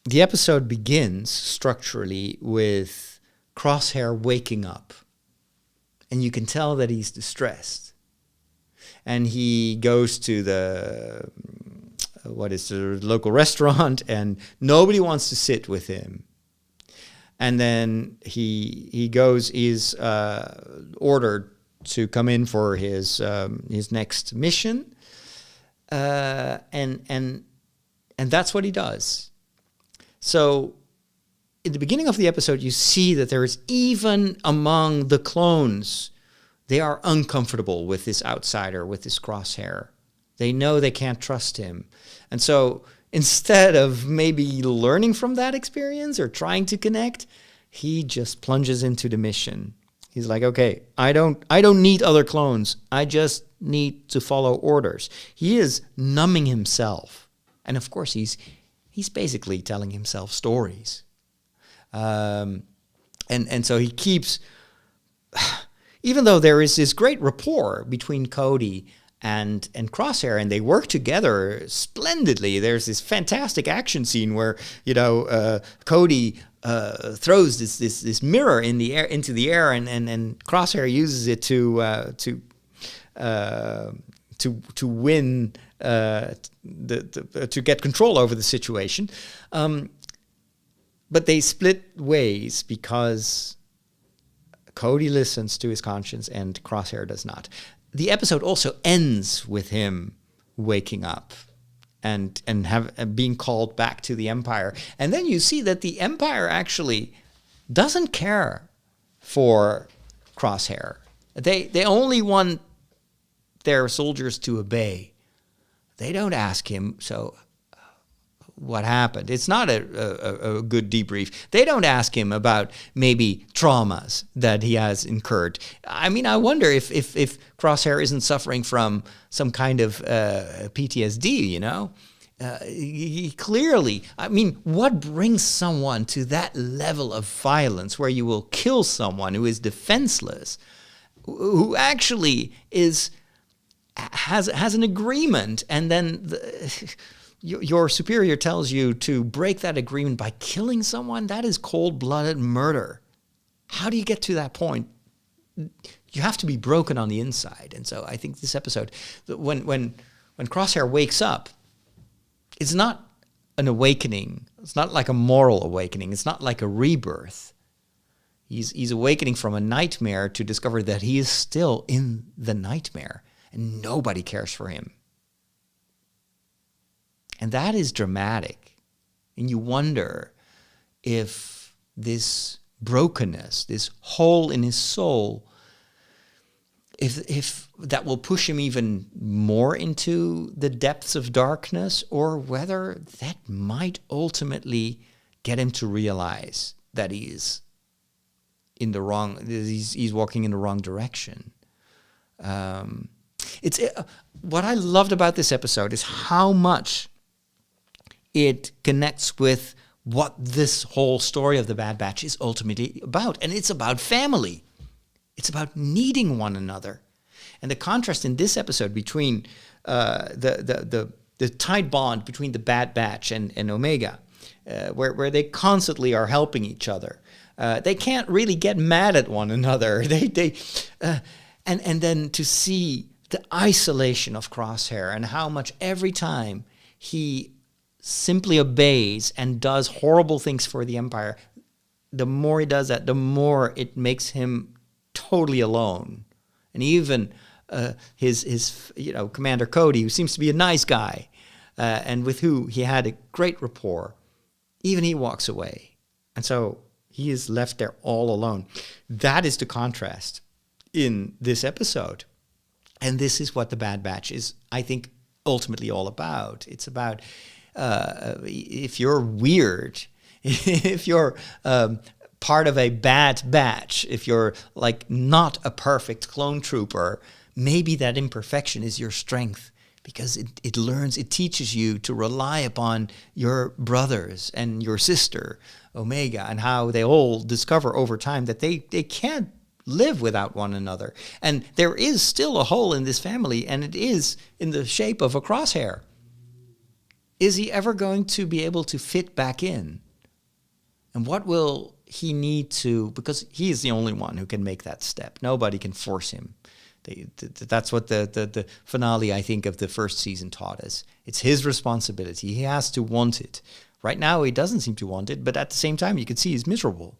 The episode begins structurally with Crosshair waking up, and you can tell that he's distressed. And he goes to the local restaurant, and nobody wants to sit with him. And then he is ordered to come in for his next mission, and that's what he does. So in the beginning of the episode, you see that there is, even among the clones, they are uncomfortable with this outsider, with this Crosshair. They know they can't trust him. And so instead of maybe learning from that experience or trying to connect, he just plunges into the mission. He's like, okay, I don't need other clones. I just need to follow orders. He is numbing himself. And of course, he's basically telling himself stories. And so he keeps, even though there is this great rapport between Cody and Crosshair, and they work together splendidly. There's this fantastic action scene where, Cody throws this mirror into the air, and Crosshair uses it to win, to get control over the situation. But they split ways because Cody listens to his conscience and Crosshair does not. The episode also ends with him waking up and being called back to the Empire. And then you see that the Empire actually doesn't care for Crosshair. They only want their soldiers to obey. They don't ask him, so what happened? It's not a good debrief. They don't ask him about maybe traumas that he has incurred. I mean, I wonder if Crosshair isn't suffering from some kind of PTSD, He clearly, I mean, what brings someone to that level of violence where you will kill someone who is defenseless, who actually has an agreement, and then your superior tells you to break that agreement by killing someone? That is cold-blooded murder. How do you get to that point? You have to be broken on the inside. And so I think this episode, when Crosshair wakes up, it's not an awakening. It's not like a moral awakening. It's not like a rebirth. He's awakening from a nightmare to discover that he is still in the nightmare and nobody cares for him. And that is dramatic. And you wonder if this brokenness, this hole in his soul, if that will push him even more into the depths of darkness, or whether that might ultimately get him to realize that he's walking in the wrong direction. It's what I loved about this episode is how much it connects with what this whole story of the Bad Batch is ultimately about. And it's about family. It's about needing one another. And the contrast in this episode between the tight bond between the Bad Batch and Omega, where they constantly are helping each other. They can't really get mad at one another. And then to see the isolation of Crosshair and how much every time he simply obeys and does horrible things for the Empire, the more he does that, the more it makes him totally alone. And even his Commander Cody, who seems to be a nice guy, and with who he had a great rapport, even he walks away. And so he is left there all alone. That is the contrast in this episode. And this is what the Bad Batch is, I think, ultimately all about. It's about if you're weird, if you're part of a bad batch, if you're like not a perfect clone trooper, maybe that imperfection is your strength, because it teaches you to rely upon your brothers and your sister, Omega, and how they all discover over time that they can't live without one another. And there is still a hole in this family, and it is in the shape of a Crosshair. Is he ever going to be able to fit back in? And what will he need to, because he is the only one who can make that step. Nobody can force him. That's what the finale, I think, of the first season taught us. It's his responsibility. He has to want it. Right now, he doesn't seem to want it, but at the same time, you can see he's miserable.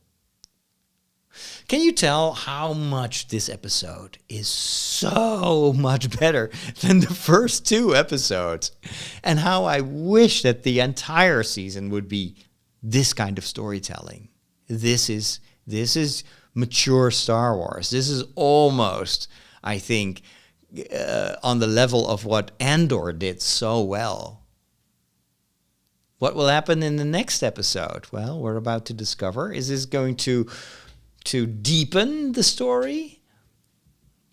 Can you tell how much this episode is so much better than the first two episodes? And how I wish that the entire season would be this kind of storytelling. This is mature Star Wars. This is almost, I think, on the level of what Andor did so well. What will happen in the next episode? Well, we're about to discover. Is this going to to deepen the story?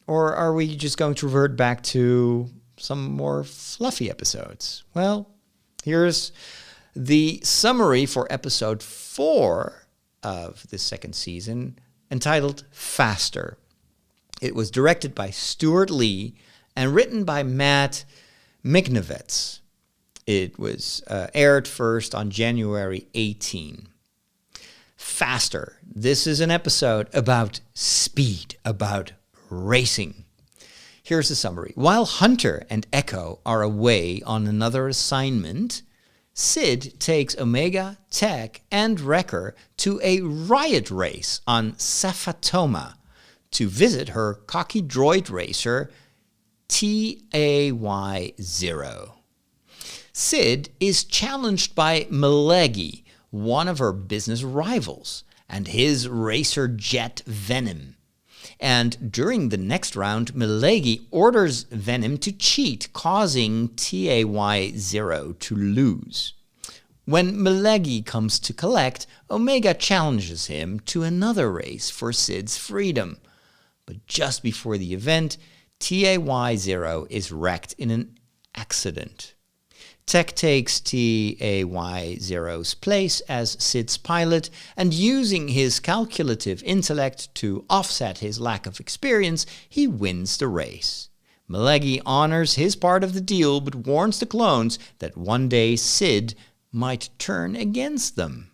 Or are we just going to revert back to some more fluffy episodes? Well, here's the summary for episode 4 of the second season, entitled Faster. It was directed by Stuart Lee and written by Matt Michnovetz. It was aired first on January 18. Faster. This is an episode about speed, about racing. Here's the summary. While Hunter and Echo are away on another assignment, Sid takes Omega, Tech, and Wrecker to a riot race on Saphatoma to visit her cocky droid racer, TAY-0. Sid is challenged by Malegi, one of her business rivals, and his racer jet Venom. And during the next round, Malegi orders Venom to cheat, causing TAY-0 to lose. When Malegi comes to collect, Omega challenges him to another race for Sid's freedom. But just before the event, TAY-0 is wrecked in an accident. Tech takes TAY-0's place as Sid's pilot, and using his calculative intellect to offset his lack of experience, he wins the race. Malegi honors his part of the deal, but warns the clones that one day Sid might turn against them.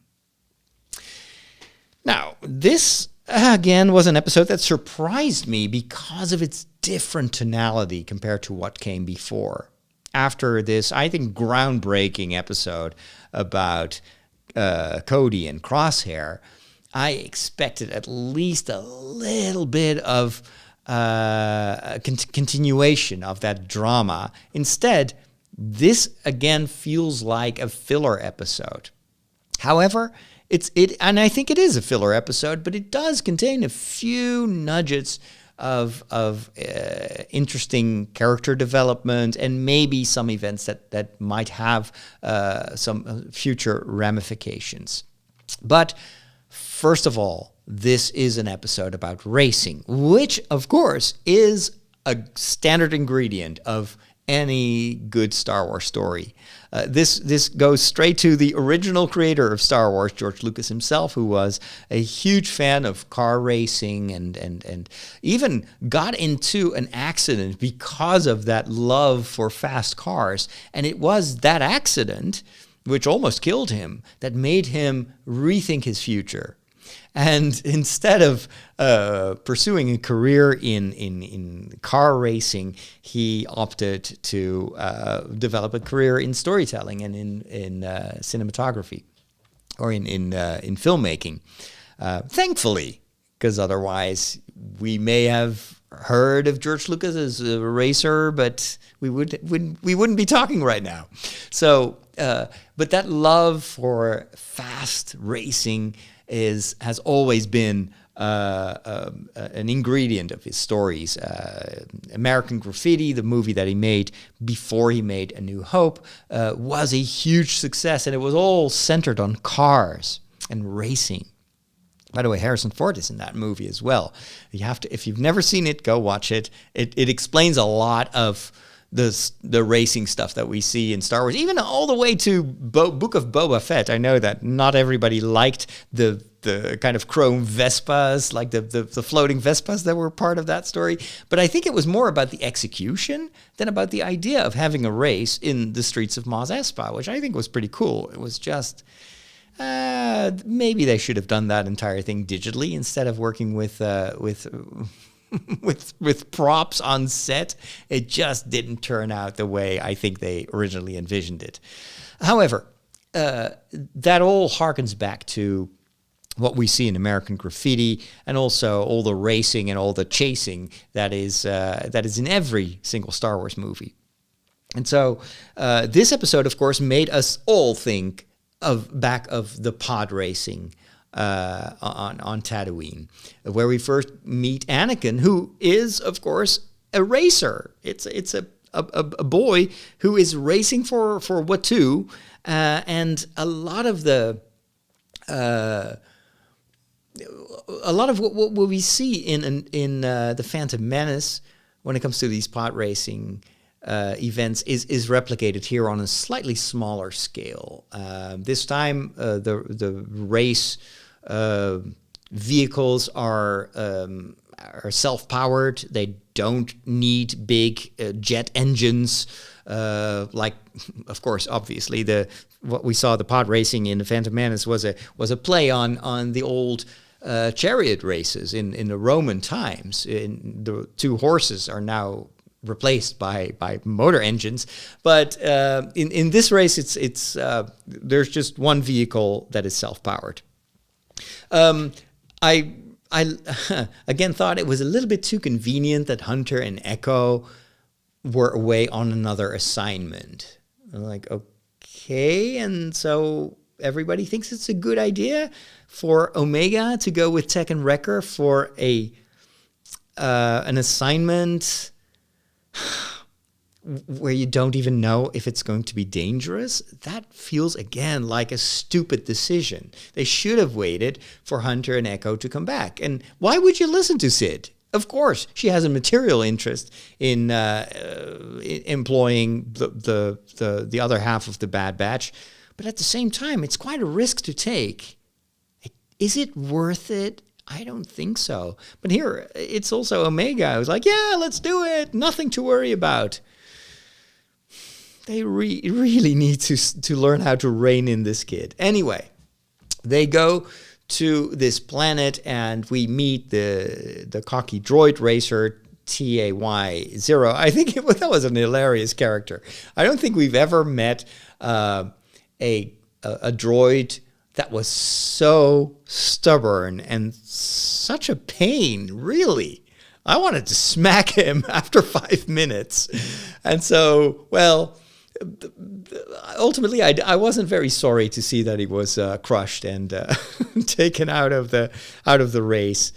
Now, this, again, was an episode that surprised me because of its different tonality compared to what came before. After this, I think, groundbreaking episode about Cody and Crosshair, I expected at least a little bit of continuation of that drama. Instead, this again feels like a filler episode. However, and I think it is a filler episode, but it does contain a few nudges of interesting character development and maybe some events that might have some future ramifications. But first of all, this is an episode about racing, which, of course, is a standard ingredient of any good Star Wars story. This goes straight to the original creator of Star Wars, George Lucas himself, who was a huge fan of car racing and even got into an accident because of that love for fast cars. And it was that accident, which almost killed him, that made him rethink his future. And instead of pursuing a career in car racing, he opted to develop a career in storytelling and in cinematography, or in filmmaking. Thankfully, because otherwise we may have heard of George Lucas as a racer, but we wouldn't be talking right now. So, but that love for fast racing has always been an ingredient of his stories. American Graffiti, the movie that he made before he made A New Hope, was a huge success, and it was all centered on cars and racing. By the way, Harrison Ford is in that movie as well. If you've never seen it, go watch it. It explains a lot of the racing stuff that we see in Star Wars, even all the way to Book of Boba Fett. I know that not everybody liked the kind of chrome Vespas, like the floating Vespas that were part of that story, but I think it was more about the execution than about the idea of having a race in the streets of Mos Espa, which I think was pretty cool. It was just maybe they should have done that entire thing digitally instead of working with props on set. It just didn't turn out the way I think they originally envisioned it. However, that all harkens back to what we see in American Graffiti, and also all the racing and all the chasing that is in every single Star Wars movie. And so this episode, of course, made us all think of the pod racing on Tatooine, where we first meet Anakin, who is, of course, a racer. It's a boy who is racing for Watu, and a lot of the a lot of what we see in the Phantom Menace when it comes to these pod racing events is replicated here on a slightly smaller scale. This time, the race vehicles are self-powered. They don't need big jet engines. Like, of course, obviously, what we saw the pod racing in the Phantom Menace was a play on the old chariot races in the Roman times. The two horses are now replaced by motor engines, but in this race, it's there's just one vehicle that is self-powered. I again thought it was a little bit too convenient that Hunter and Echo were away on another assignment. I'm like, okay, and so everybody thinks it's a good idea for Omega to go with Tech and Wrecker for an assignment where you don't even know if it's going to be dangerous. That feels, again, like a stupid decision. They should have waited for Hunter and Echo to come back. And why would you listen to Sid? Of course, she has a material interest in employing the other half of the Bad Batch. But at the same time, it's quite a risk to take. Is it worth it? I don't think so. But here, it's also Omega. I was like, yeah, let's do it. Nothing to worry about. They really need to learn how to rein in this kid. Anyway, they go to this planet and we meet the cocky droid racer TAY0. I think that was an hilarious character. I don't think we've ever met a droid that was so stubborn and such a pain, really. I wanted to smack him after 5 minutes. And so, well, ultimately, I wasn't very sorry to see that he was crushed and taken out of the race.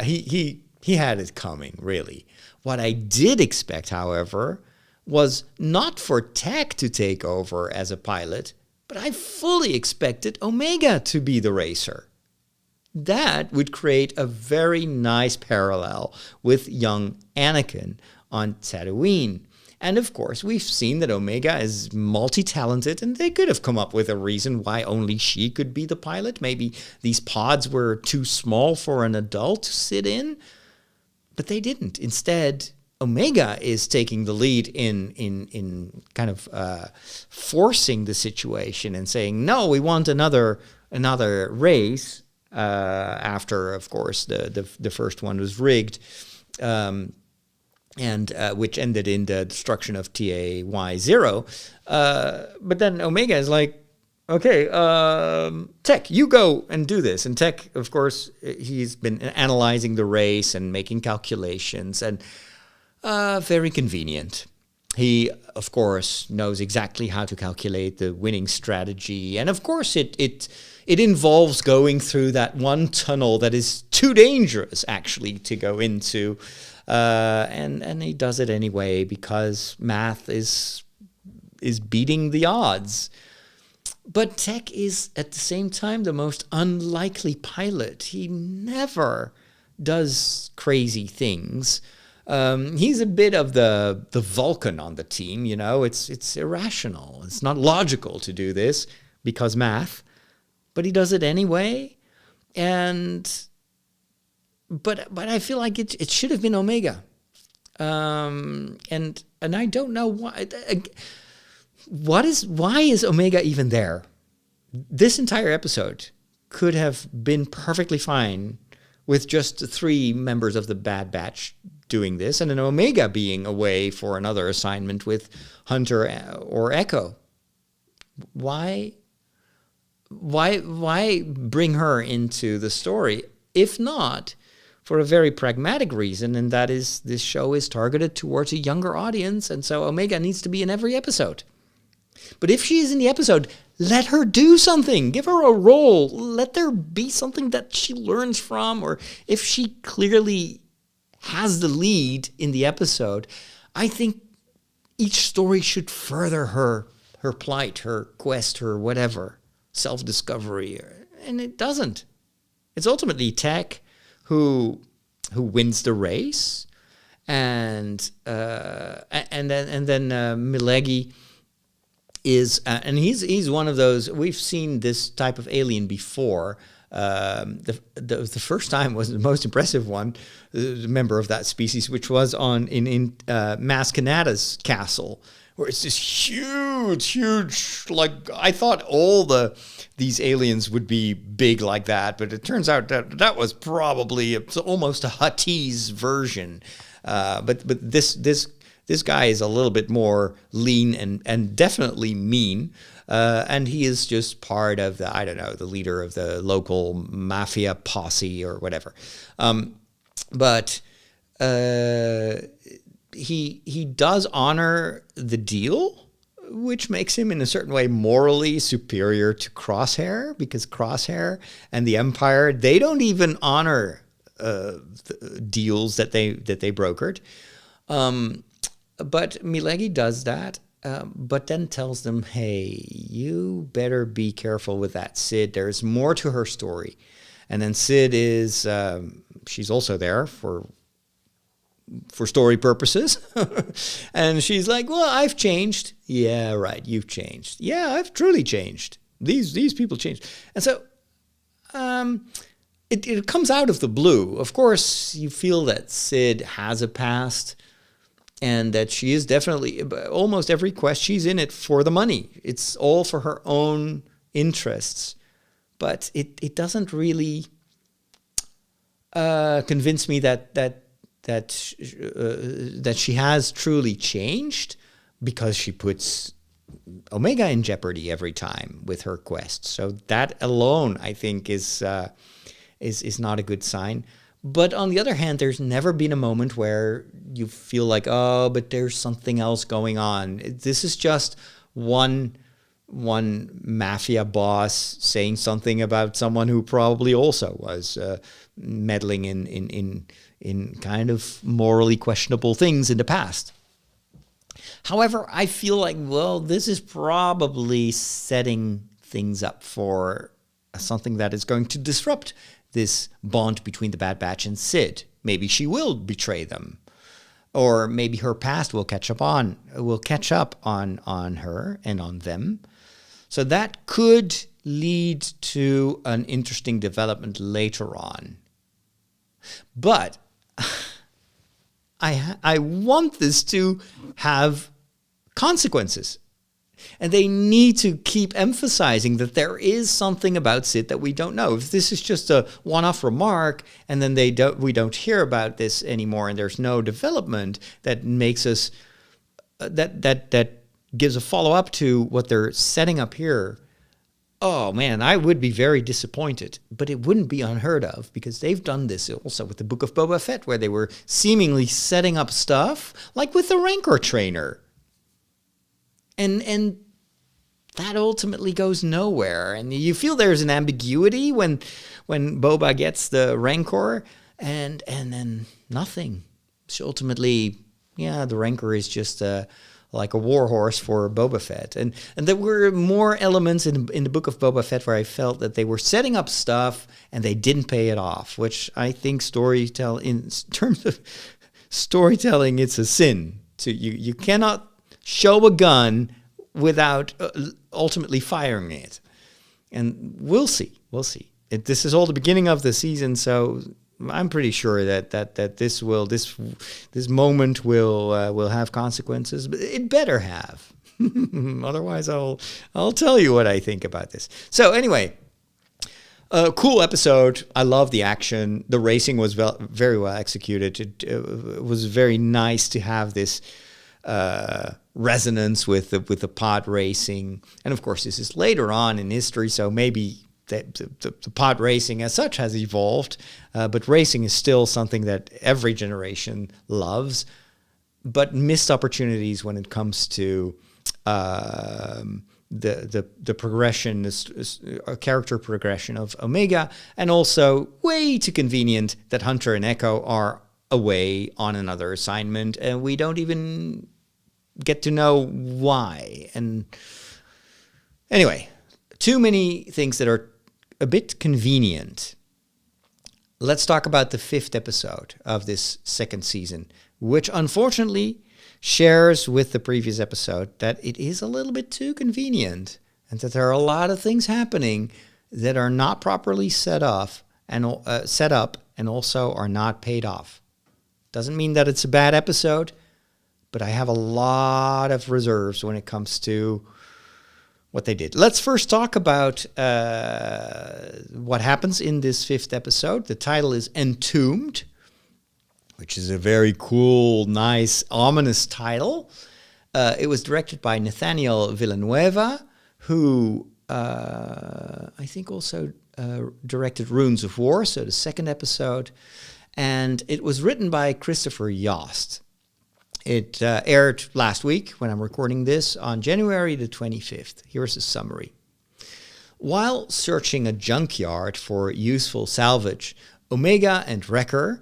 He had it coming, really. What I did expect, however, was not for Tech to take over as a pilot, but I fully expected Omega to be the racer. That would create a very nice parallel with young Anakin on Tatooine. And of course, we've seen that Omega is multi-talented, and they could have come up with a reason why only she could be the pilot. Maybe these pods were too small for an adult to sit in, but they didn't. Instead, Omega is taking the lead in kind of forcing the situation and saying, no, we want another race. After, of course, the first one was rigged. And which ended in the destruction of TAY0. But then Omega is like, okay, Tech, you go and do this. And Tech, of course, he's been analyzing the race and making calculations, and very convenient. He, of course, knows exactly how to calculate the winning strategy. And of course, it involves going through that one tunnel that is too dangerous, actually, to go into. And he does it anyway because math is beating the odds. But Tech is, at the same time, the most unlikely pilot. He never does crazy things. He's a bit of the Vulcan on the team, you know. It's irrational. It's not logical to do this because math. But he does it anyway. But I feel like it should have been Omega. And I don't know why. Why is Omega even there? This entire episode could have been perfectly fine with just 3 members of the Bad Batch doing this, and an Omega being away for another assignment with Hunter or Echo. Why bring her into the story, if not for a very pragmatic reason, and that is this show is targeted towards a younger audience, and so Omega needs to be in every episode. But if she is in the episode, let her do something. Give her a role. Let there be something that she learns from, or if she clearly has the lead in the episode, I think each story should further her plight, her quest, her whatever, self-discovery, and it doesn't. it's ultimately Tech who wins the race, and then Milegi is, and he's one of those. We've seen this type of alien before. The first time was the most impressive one, the member of that species, which was in Mas Kanata's castle, where it's this huge, like, I thought these aliens would be big like that, but it turns out that was probably almost a Huttese version. But this guy is a little bit more lean and definitely mean. And he is just part of the leader of the local mafia posse or whatever. But he does honor the deal, which makes him in a certain way morally superior to Crosshair, because Crosshair and the Empire, they don't even honor the deals that they brokered. But Milegi does that, but then tells them, hey, you better be careful with that Sid. There's more to her story. And then Sid is, she's also there for story purposes. And she's like, well, I've changed. Yeah, right, you've changed. Yeah, I've truly changed. These people changed. And so it comes out of the blue. Of course, you feel that Sid has a past, and that she is definitely, almost every quest, she's in it for the money. It's all for her own interests. But it doesn't really convince me that she has truly changed, because she puts Omega in jeopardy every time with her quest. So that alone, I think, is not a good sign. But on the other hand, there's never been a moment where you feel like, oh, but there's something else going on. This is just one mafia boss saying something about someone who probably also was meddling in kind of morally questionable things in the past. However, I feel like, well, this is probably setting things up for something that is going to disrupt this bond between the Bad Batch and Sid. Maybe she will betray them, or maybe her past will catch up on her and on them. So that could lead to an interesting development later on. But I want this to have consequences. And they need to keep emphasizing that there is something about Sid that we don't know. If this is just a one-off remark, and then we don't hear about this anymore, and there's no development that makes us that gives a follow-up to what they're setting up here, oh man, I would be very disappointed. But it wouldn't be unheard of, because they've done this also with the Book of Boba Fett, where they were seemingly setting up stuff, like with the Rancor trainer. And that ultimately goes nowhere. And you feel there's an ambiguity when Boba gets the Rancor, and then nothing. So ultimately, yeah, the Rancor is just like a warhorse for Boba Fett. And there were more elements in the Book of Boba Fett where I felt that they were setting up stuff and they didn't pay it off, which I think in terms of storytelling, it's a sin. So you cannot show a gun without ultimately firing it. And we'll see. This is all the beginning of the season, so I'm pretty sure that this moment will have consequences. But it better have. Otherwise, I'll tell you what I think about this. So anyway, cool episode. I love the action. The racing was very well executed. It was very nice to have this resonance with the pod racing. And of course, this is later on in history, so maybe the pod racing as such has evolved, but racing is still something that every generation loves. But missed opportunities when it comes to the progression, character progression of Omega, and also way too convenient that Hunter and Echo are away on another assignment, and we don't even get to know why. And anyway, too many things that are a bit convenient. let's talk about the 5th episode of this 2nd season, which unfortunately shares with the previous episode that it is a little bit too convenient and that there are a lot of things happening that are not properly set up and also are not paid off. Doesn't mean that it's a bad episode, but I have a lot of reserves when it comes to what they did. Let's first talk about what happens in this 5th episode. The title is Entombed, which is a very cool, nice, ominous title. It was directed by Nathaniel Villanueva, who I think also directed Runes of War, so the 2nd episode. And it was written by Christopher Yost. It aired last week when I'm recording this on January the 25th. Here's a summary. While searching a junkyard for useful salvage, Omega and Wrecker,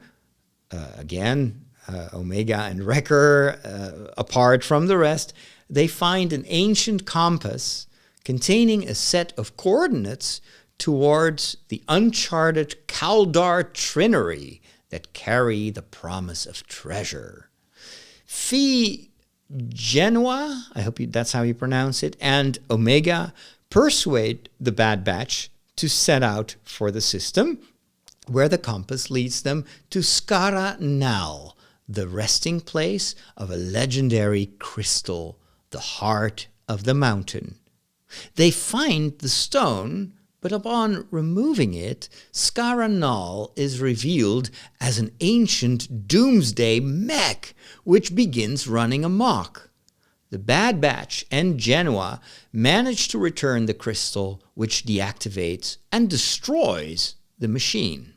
Omega and Wrecker, apart from the rest, they find an ancient compass containing a set of coordinates towards the uncharted Kaldar Trinary that carry the promise of treasure. Phi Genoa, I hope that's how you pronounce it, and Omega persuade the Bad Batch to set out for the system, where the compass leads them to Skara Nal, the resting place of a legendary crystal, the heart of the mountain. They find the stone, but upon removing it, Skara Nal is revealed as an ancient doomsday mech, which begins running amok. The Bad Batch and Genoa manage to return the crystal, which deactivates and destroys the machine.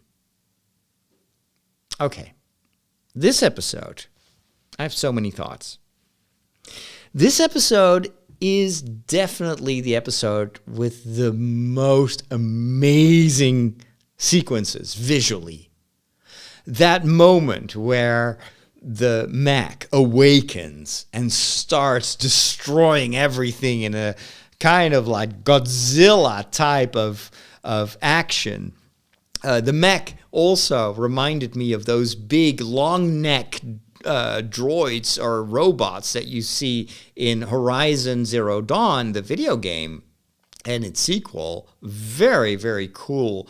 Okay, this episode, I have so many thoughts. This episode is definitely the episode with the most amazing sequences visually. That moment where the mech awakens and starts destroying everything in a kind of like Godzilla type of action. The mech also reminded me of those big long neck droids or robots that you see in Horizon Zero Dawn, the video game, and its sequel. Very, very cool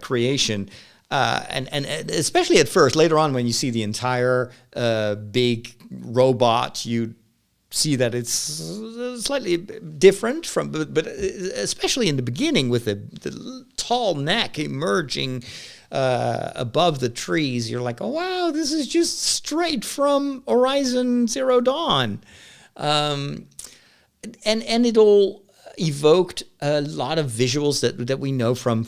creation. And especially at first, later on when you see the entire big robot, you see that it's slightly different from, but especially in the beginning with the tall neck emerging above the trees, you're like, oh wow, this is just straight from Horizon Zero Dawn. And it all evoked a lot of visuals that we know from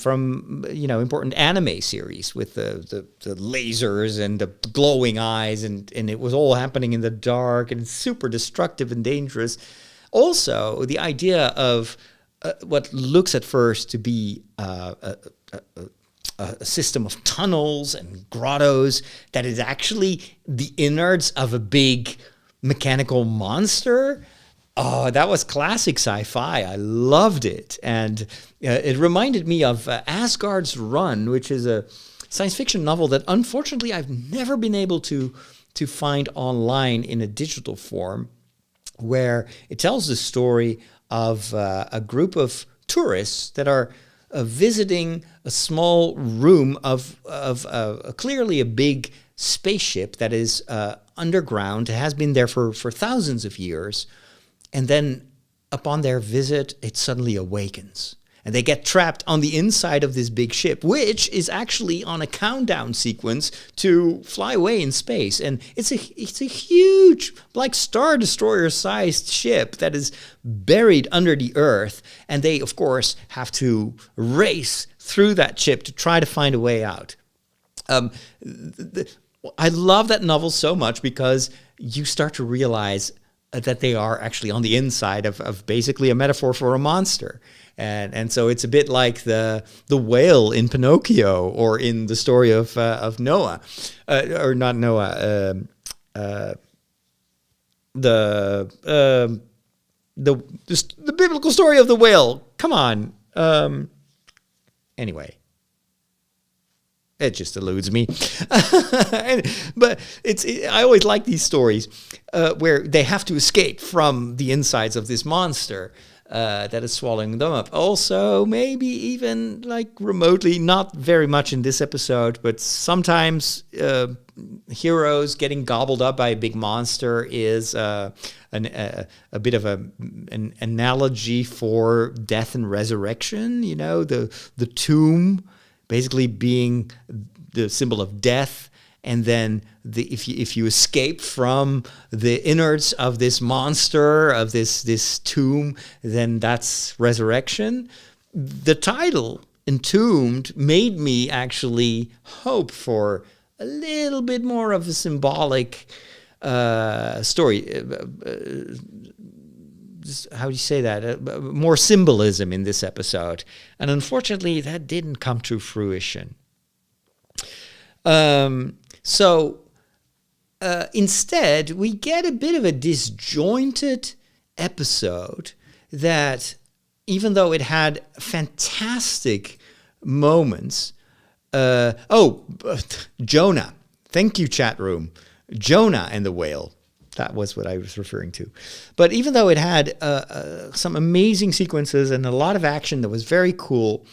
important anime series with the lasers and the glowing eyes, and it was all happening in the dark and super destructive and dangerous. Also, the idea of what looks at first to be a system of tunnels and grottos that is actually the innards of a big mechanical monster. Oh, that was classic sci-fi. I loved it. And it reminded me of Asgard's Run, which is a science fiction novel that unfortunately I've never been able to find online in a digital form, where it tells the story of a group of tourists that are visiting a small room of clearly a big spaceship that is underground. It has been there for thousands of years. And then upon their visit, it suddenly awakens. And they get trapped on the inside of this big ship, which is actually on a countdown sequence to fly away in space. And it's a huge, like Star Destroyer-sized ship that is buried under the earth. And they, of course, have to race through that ship to try to find a way out. I love that novel so much because you start to realize that they are actually on the inside of basically a metaphor for a monster. And so it's a bit like the whale in Pinocchio, or in the story of Noah, or not Noah, the biblical story of the whale. Come on. Anyway, It just eludes me. But I always like these stories where they have to escape from the insides of this monster that is swallowing them up. Also, maybe even like remotely, not very much in this episode, but sometimes heroes getting gobbled up by a big monster is a bit of an analogy for death and resurrection. You know, the tomb basically being the symbol of death, and then if you escape from the innards of this monster, of this tomb, then that's resurrection. The title, Entombed, made me actually hope for a little bit more of a symbolic story. How do you say that? More symbolism in this episode. And unfortunately, that didn't come to fruition. Instead, we get a bit of a disjointed episode that, even though it had fantastic moments, Jonah. Thank you, chat room. Jonah and the whale. That was what I was referring to. But even though it had some amazing sequences and a lot of action that was very cool,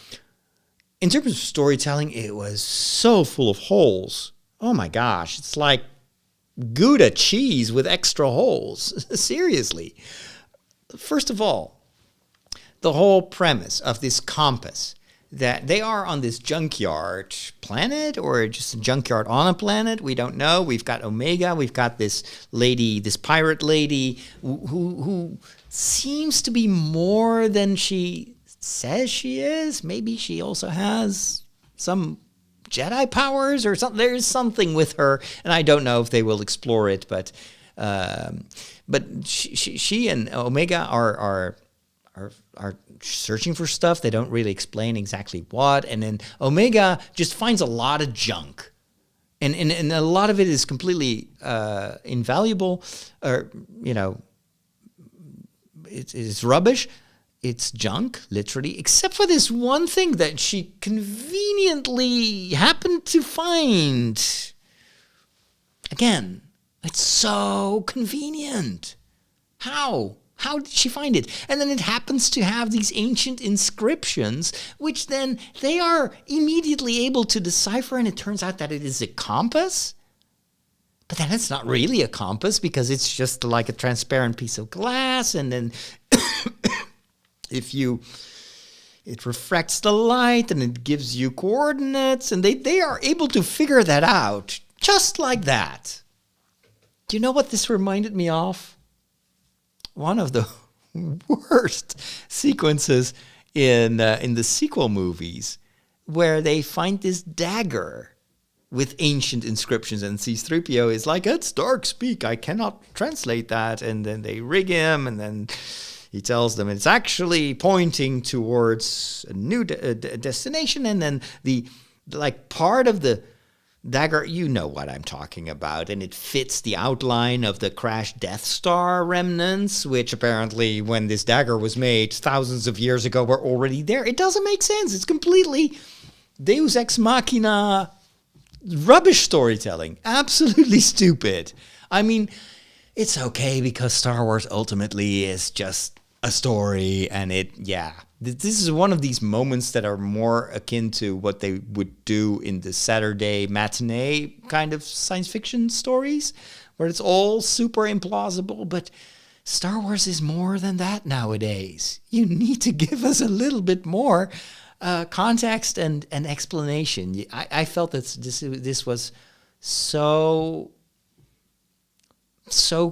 in terms of storytelling, it was so full of holes. Oh my gosh, it's like Gouda cheese with extra holes. Seriously. First of all, the whole premise of this compass, that they are on this junkyard planet, or just a junkyard on a planet, we don't know. We've got Omega, we've got this lady, this pirate lady, who seems to be more than she says she is. Maybe she also has some Jedi powers or something. There's something with her, and I don't know if they will explore it, but she and Omega are searching for stuff. They don't really explain exactly what. And then Omega just finds a lot of junk. And a lot of it is completely invaluable. Or, it's rubbish. It's junk, literally. Except for this one thing that she conveniently happened to find. Again, it's so convenient. How? How did she find it? And then it happens to have these ancient inscriptions, which then they are immediately able to decipher, and it turns out that it is a compass. But then it's not really a compass, because it's just like a transparent piece of glass, and then it refracts the light, and it gives you coordinates, and they are able to figure that out just like that. Do you know what this reminded me of? One of the worst sequences in the sequel movies, where they find this dagger with ancient inscriptions, and C-3PO is like, "It's dark speak, I cannot translate that," and then they rig him, and then he tells them it's actually pointing towards a new destination, and then the part of the dagger, you know what I'm talking about, and it fits the outline of the crashed Death Star remnants, which apparently, when this dagger was made thousands of years ago, were already there. It doesn't make sense. It's completely Deus Ex Machina rubbish storytelling. Absolutely stupid. I mean, it's okay because Star Wars ultimately is just a story, and this is one of these moments that are more akin to what they would do in the Saturday matinee kind of science fiction stories, where it's all super implausible. But Star Wars is more than that nowadays. You need to give us a little bit more context and explanation. I felt that this was so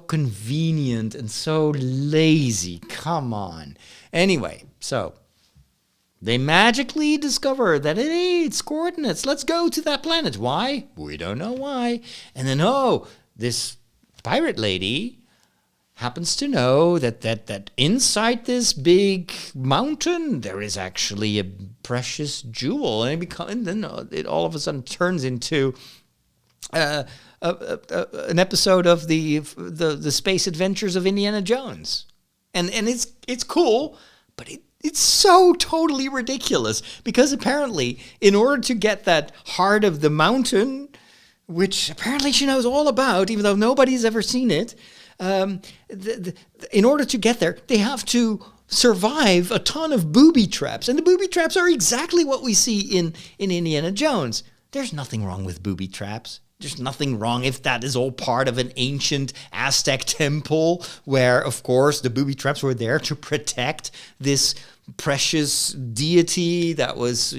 convenient and so lazy. Come on. Anyway, so they magically discover that it's coordinates. Let's go to that planet. Why? We don't know why. And then, this pirate lady happens to know that inside this big mountain there is actually a precious jewel, and then it all of a sudden turns into an episode of the space adventures of Indiana Jones, and it's cool, but It's so totally ridiculous because apparently in order to get that heart of the mountain, which apparently she knows all about, even though nobody's ever seen it, in order to get there, they have to survive a ton of booby traps. And the booby traps are exactly what we see in Indiana Jones. There's nothing wrong with booby traps. There's nothing wrong if that is all part of an ancient Aztec temple where, of course, the booby traps were there to protect this precious deity that was,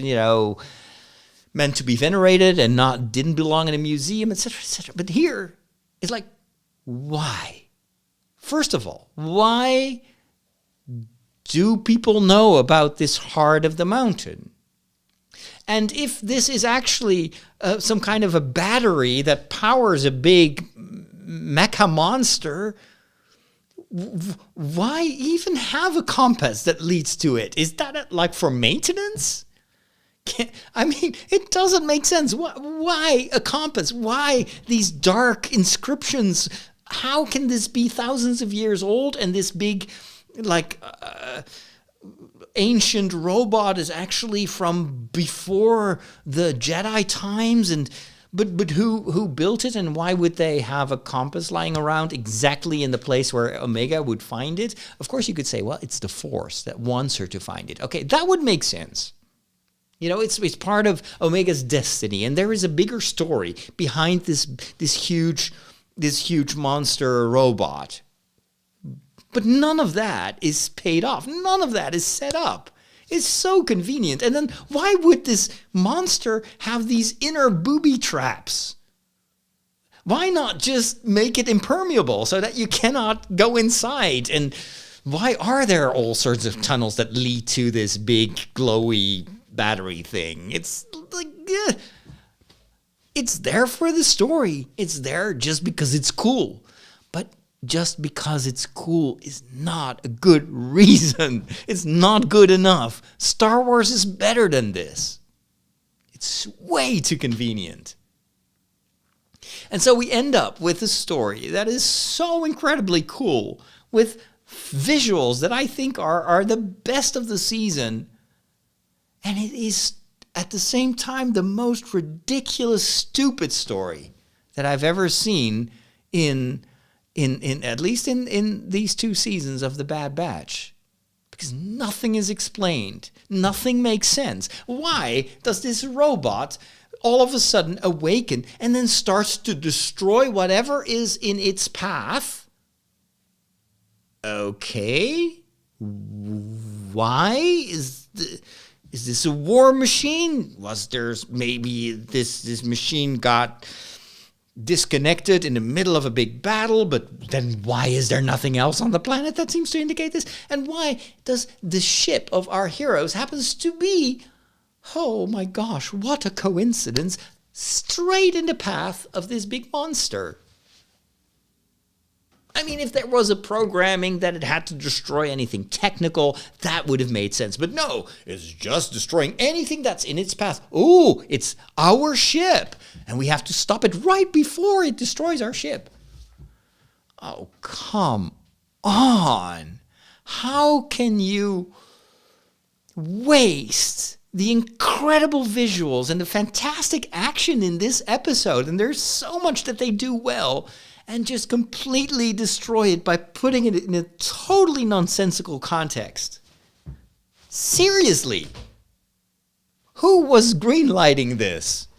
meant to be venerated and didn't belong in a museum, etc., etc. But here, it's like, why? First of all, why do people know about this heart of the mountain? And if this is actually some kind of a battery that powers a big mecha monster, why even have a compass that leads to it? Is that like for maintenance? It doesn't make sense. Why a compass? Why these dark inscriptions? How can this be thousands of years old and this big, ancient robot is actually from before the Jedi times? But who built it, and why would they have a compass lying around exactly in the place where Omega would find it? Of course, you could say, well, it's the Force that wants her to find it. Okay, that would make sense. It's part of Omega's destiny, and there is a bigger story behind this huge monster robot. But none of that is paid off. None of that is set up. It's so convenient. And then why would this monster have these inner booby traps? Why not just make it impermeable so that you cannot go inside? And why are there all sorts of tunnels that lead to this big glowy battery thing? It's like, it's there for the story. It's there just because it's cool. But just because it's cool is not a good reason. It's not good enough. Star Wars is better than this. It's way too convenient. And so we end up with a story that is so incredibly cool, with visuals that I think are the best of the season. And it is at the same time the most ridiculous, stupid story that I've ever seen in at least in these 2 seasons of The Bad Batch. Because nothing is explained. Nothing makes sense. Why does this robot all of a sudden awaken and then starts to destroy whatever is in its path? Okay. Why? Is this a war machine? Was there maybe this machine got disconnected in the middle of a big battle, but then why is there nothing else on the planet that seems to indicate this? And why does the ship of our heroes happens to be, oh my gosh, what a coincidence, straight in the path of this big monster? If there was a programming that it had to destroy anything technical, that would have made sense. But no, it's just destroying anything that's in its path. Ooh, it's our ship, and we have to stop it right before it destroys our ship. Oh, come on. How can you waste the incredible visuals and the fantastic action in this episode, and there's so much that they do well, and just completely destroy it by putting it in a totally nonsensical context? Seriously, who was greenlighting this?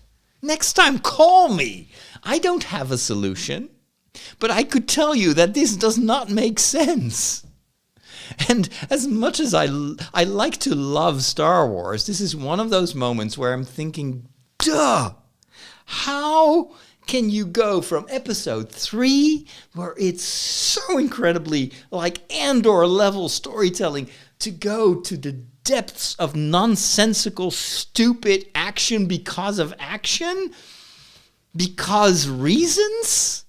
Next time, call me. I don't have a solution, but I could tell you that this does not make sense. And as much as I like to love Star Wars, this is one of those moments where I'm thinking, duh, how can you go from episode 3, where it's so incredibly like Andor level storytelling, to go to the depths of nonsensical, stupid action because of action? Because reasons?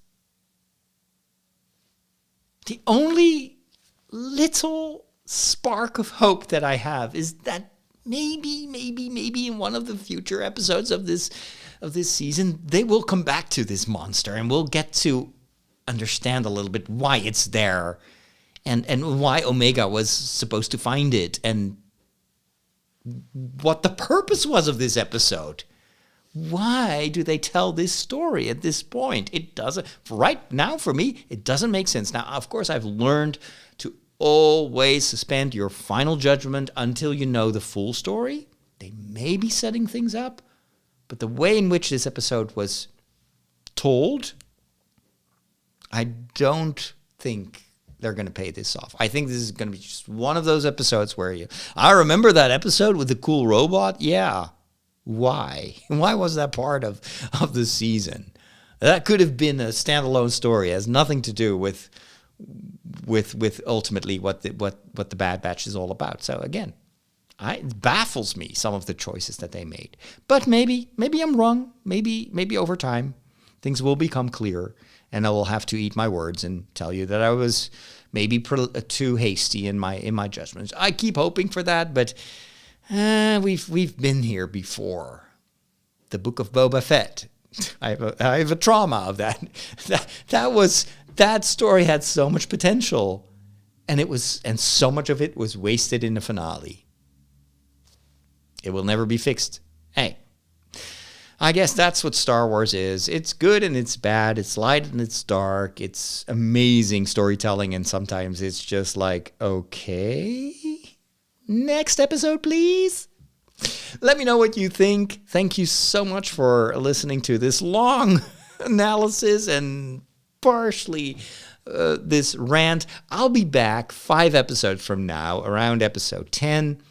The only little spark of hope that I have is that maybe in one of the future episodes of this season, they will come back to this monster and we'll get to understand a little bit why it's there and why Omega was supposed to find it and what the purpose was of this episode. Why do they tell this story at this point? It doesn't, right now for me, it doesn't make sense. Now, of course, I've learned to always suspend your final judgment until you know the full story. They may be setting things up, but the way in which this episode was told, I don't think they're going to pay this off. I think this is going to be just one of those episodes where I remember that episode with the cool robot. Yeah. Why? Why was that part of the season? That could have been a standalone story. It has nothing to do with ultimately what the Bad Batch is all about. So again, it baffles me, some of the choices that they made. But maybe I'm wrong. Maybe over time things will become clearer, and I will have to eat my words and tell you that I was maybe too hasty in my judgments. I keep hoping for that, but we've been here before. The Book of Boba Fett. I have a trauma of that. That story had so much potential, and so much of it was wasted in the finale. It will never be fixed. Hey, I guess that's what Star Wars is. It's good and it's bad. It's light and it's dark. It's amazing storytelling, and sometimes it's just like, okay, next episode, please. Let me know what you think. Thank you so much for listening to this long analysis and partially this rant. I'll be back 5 episodes from now, around episode 10.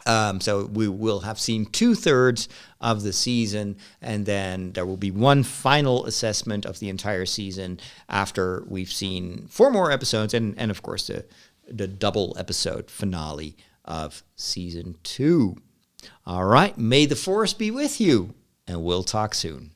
So we will have seen 2/3 of the season, and then there will be one final assessment of the entire season after we've seen 4 more episodes, and of course the double episode finale of season 2. All right, may the Force be with you, and we'll talk soon.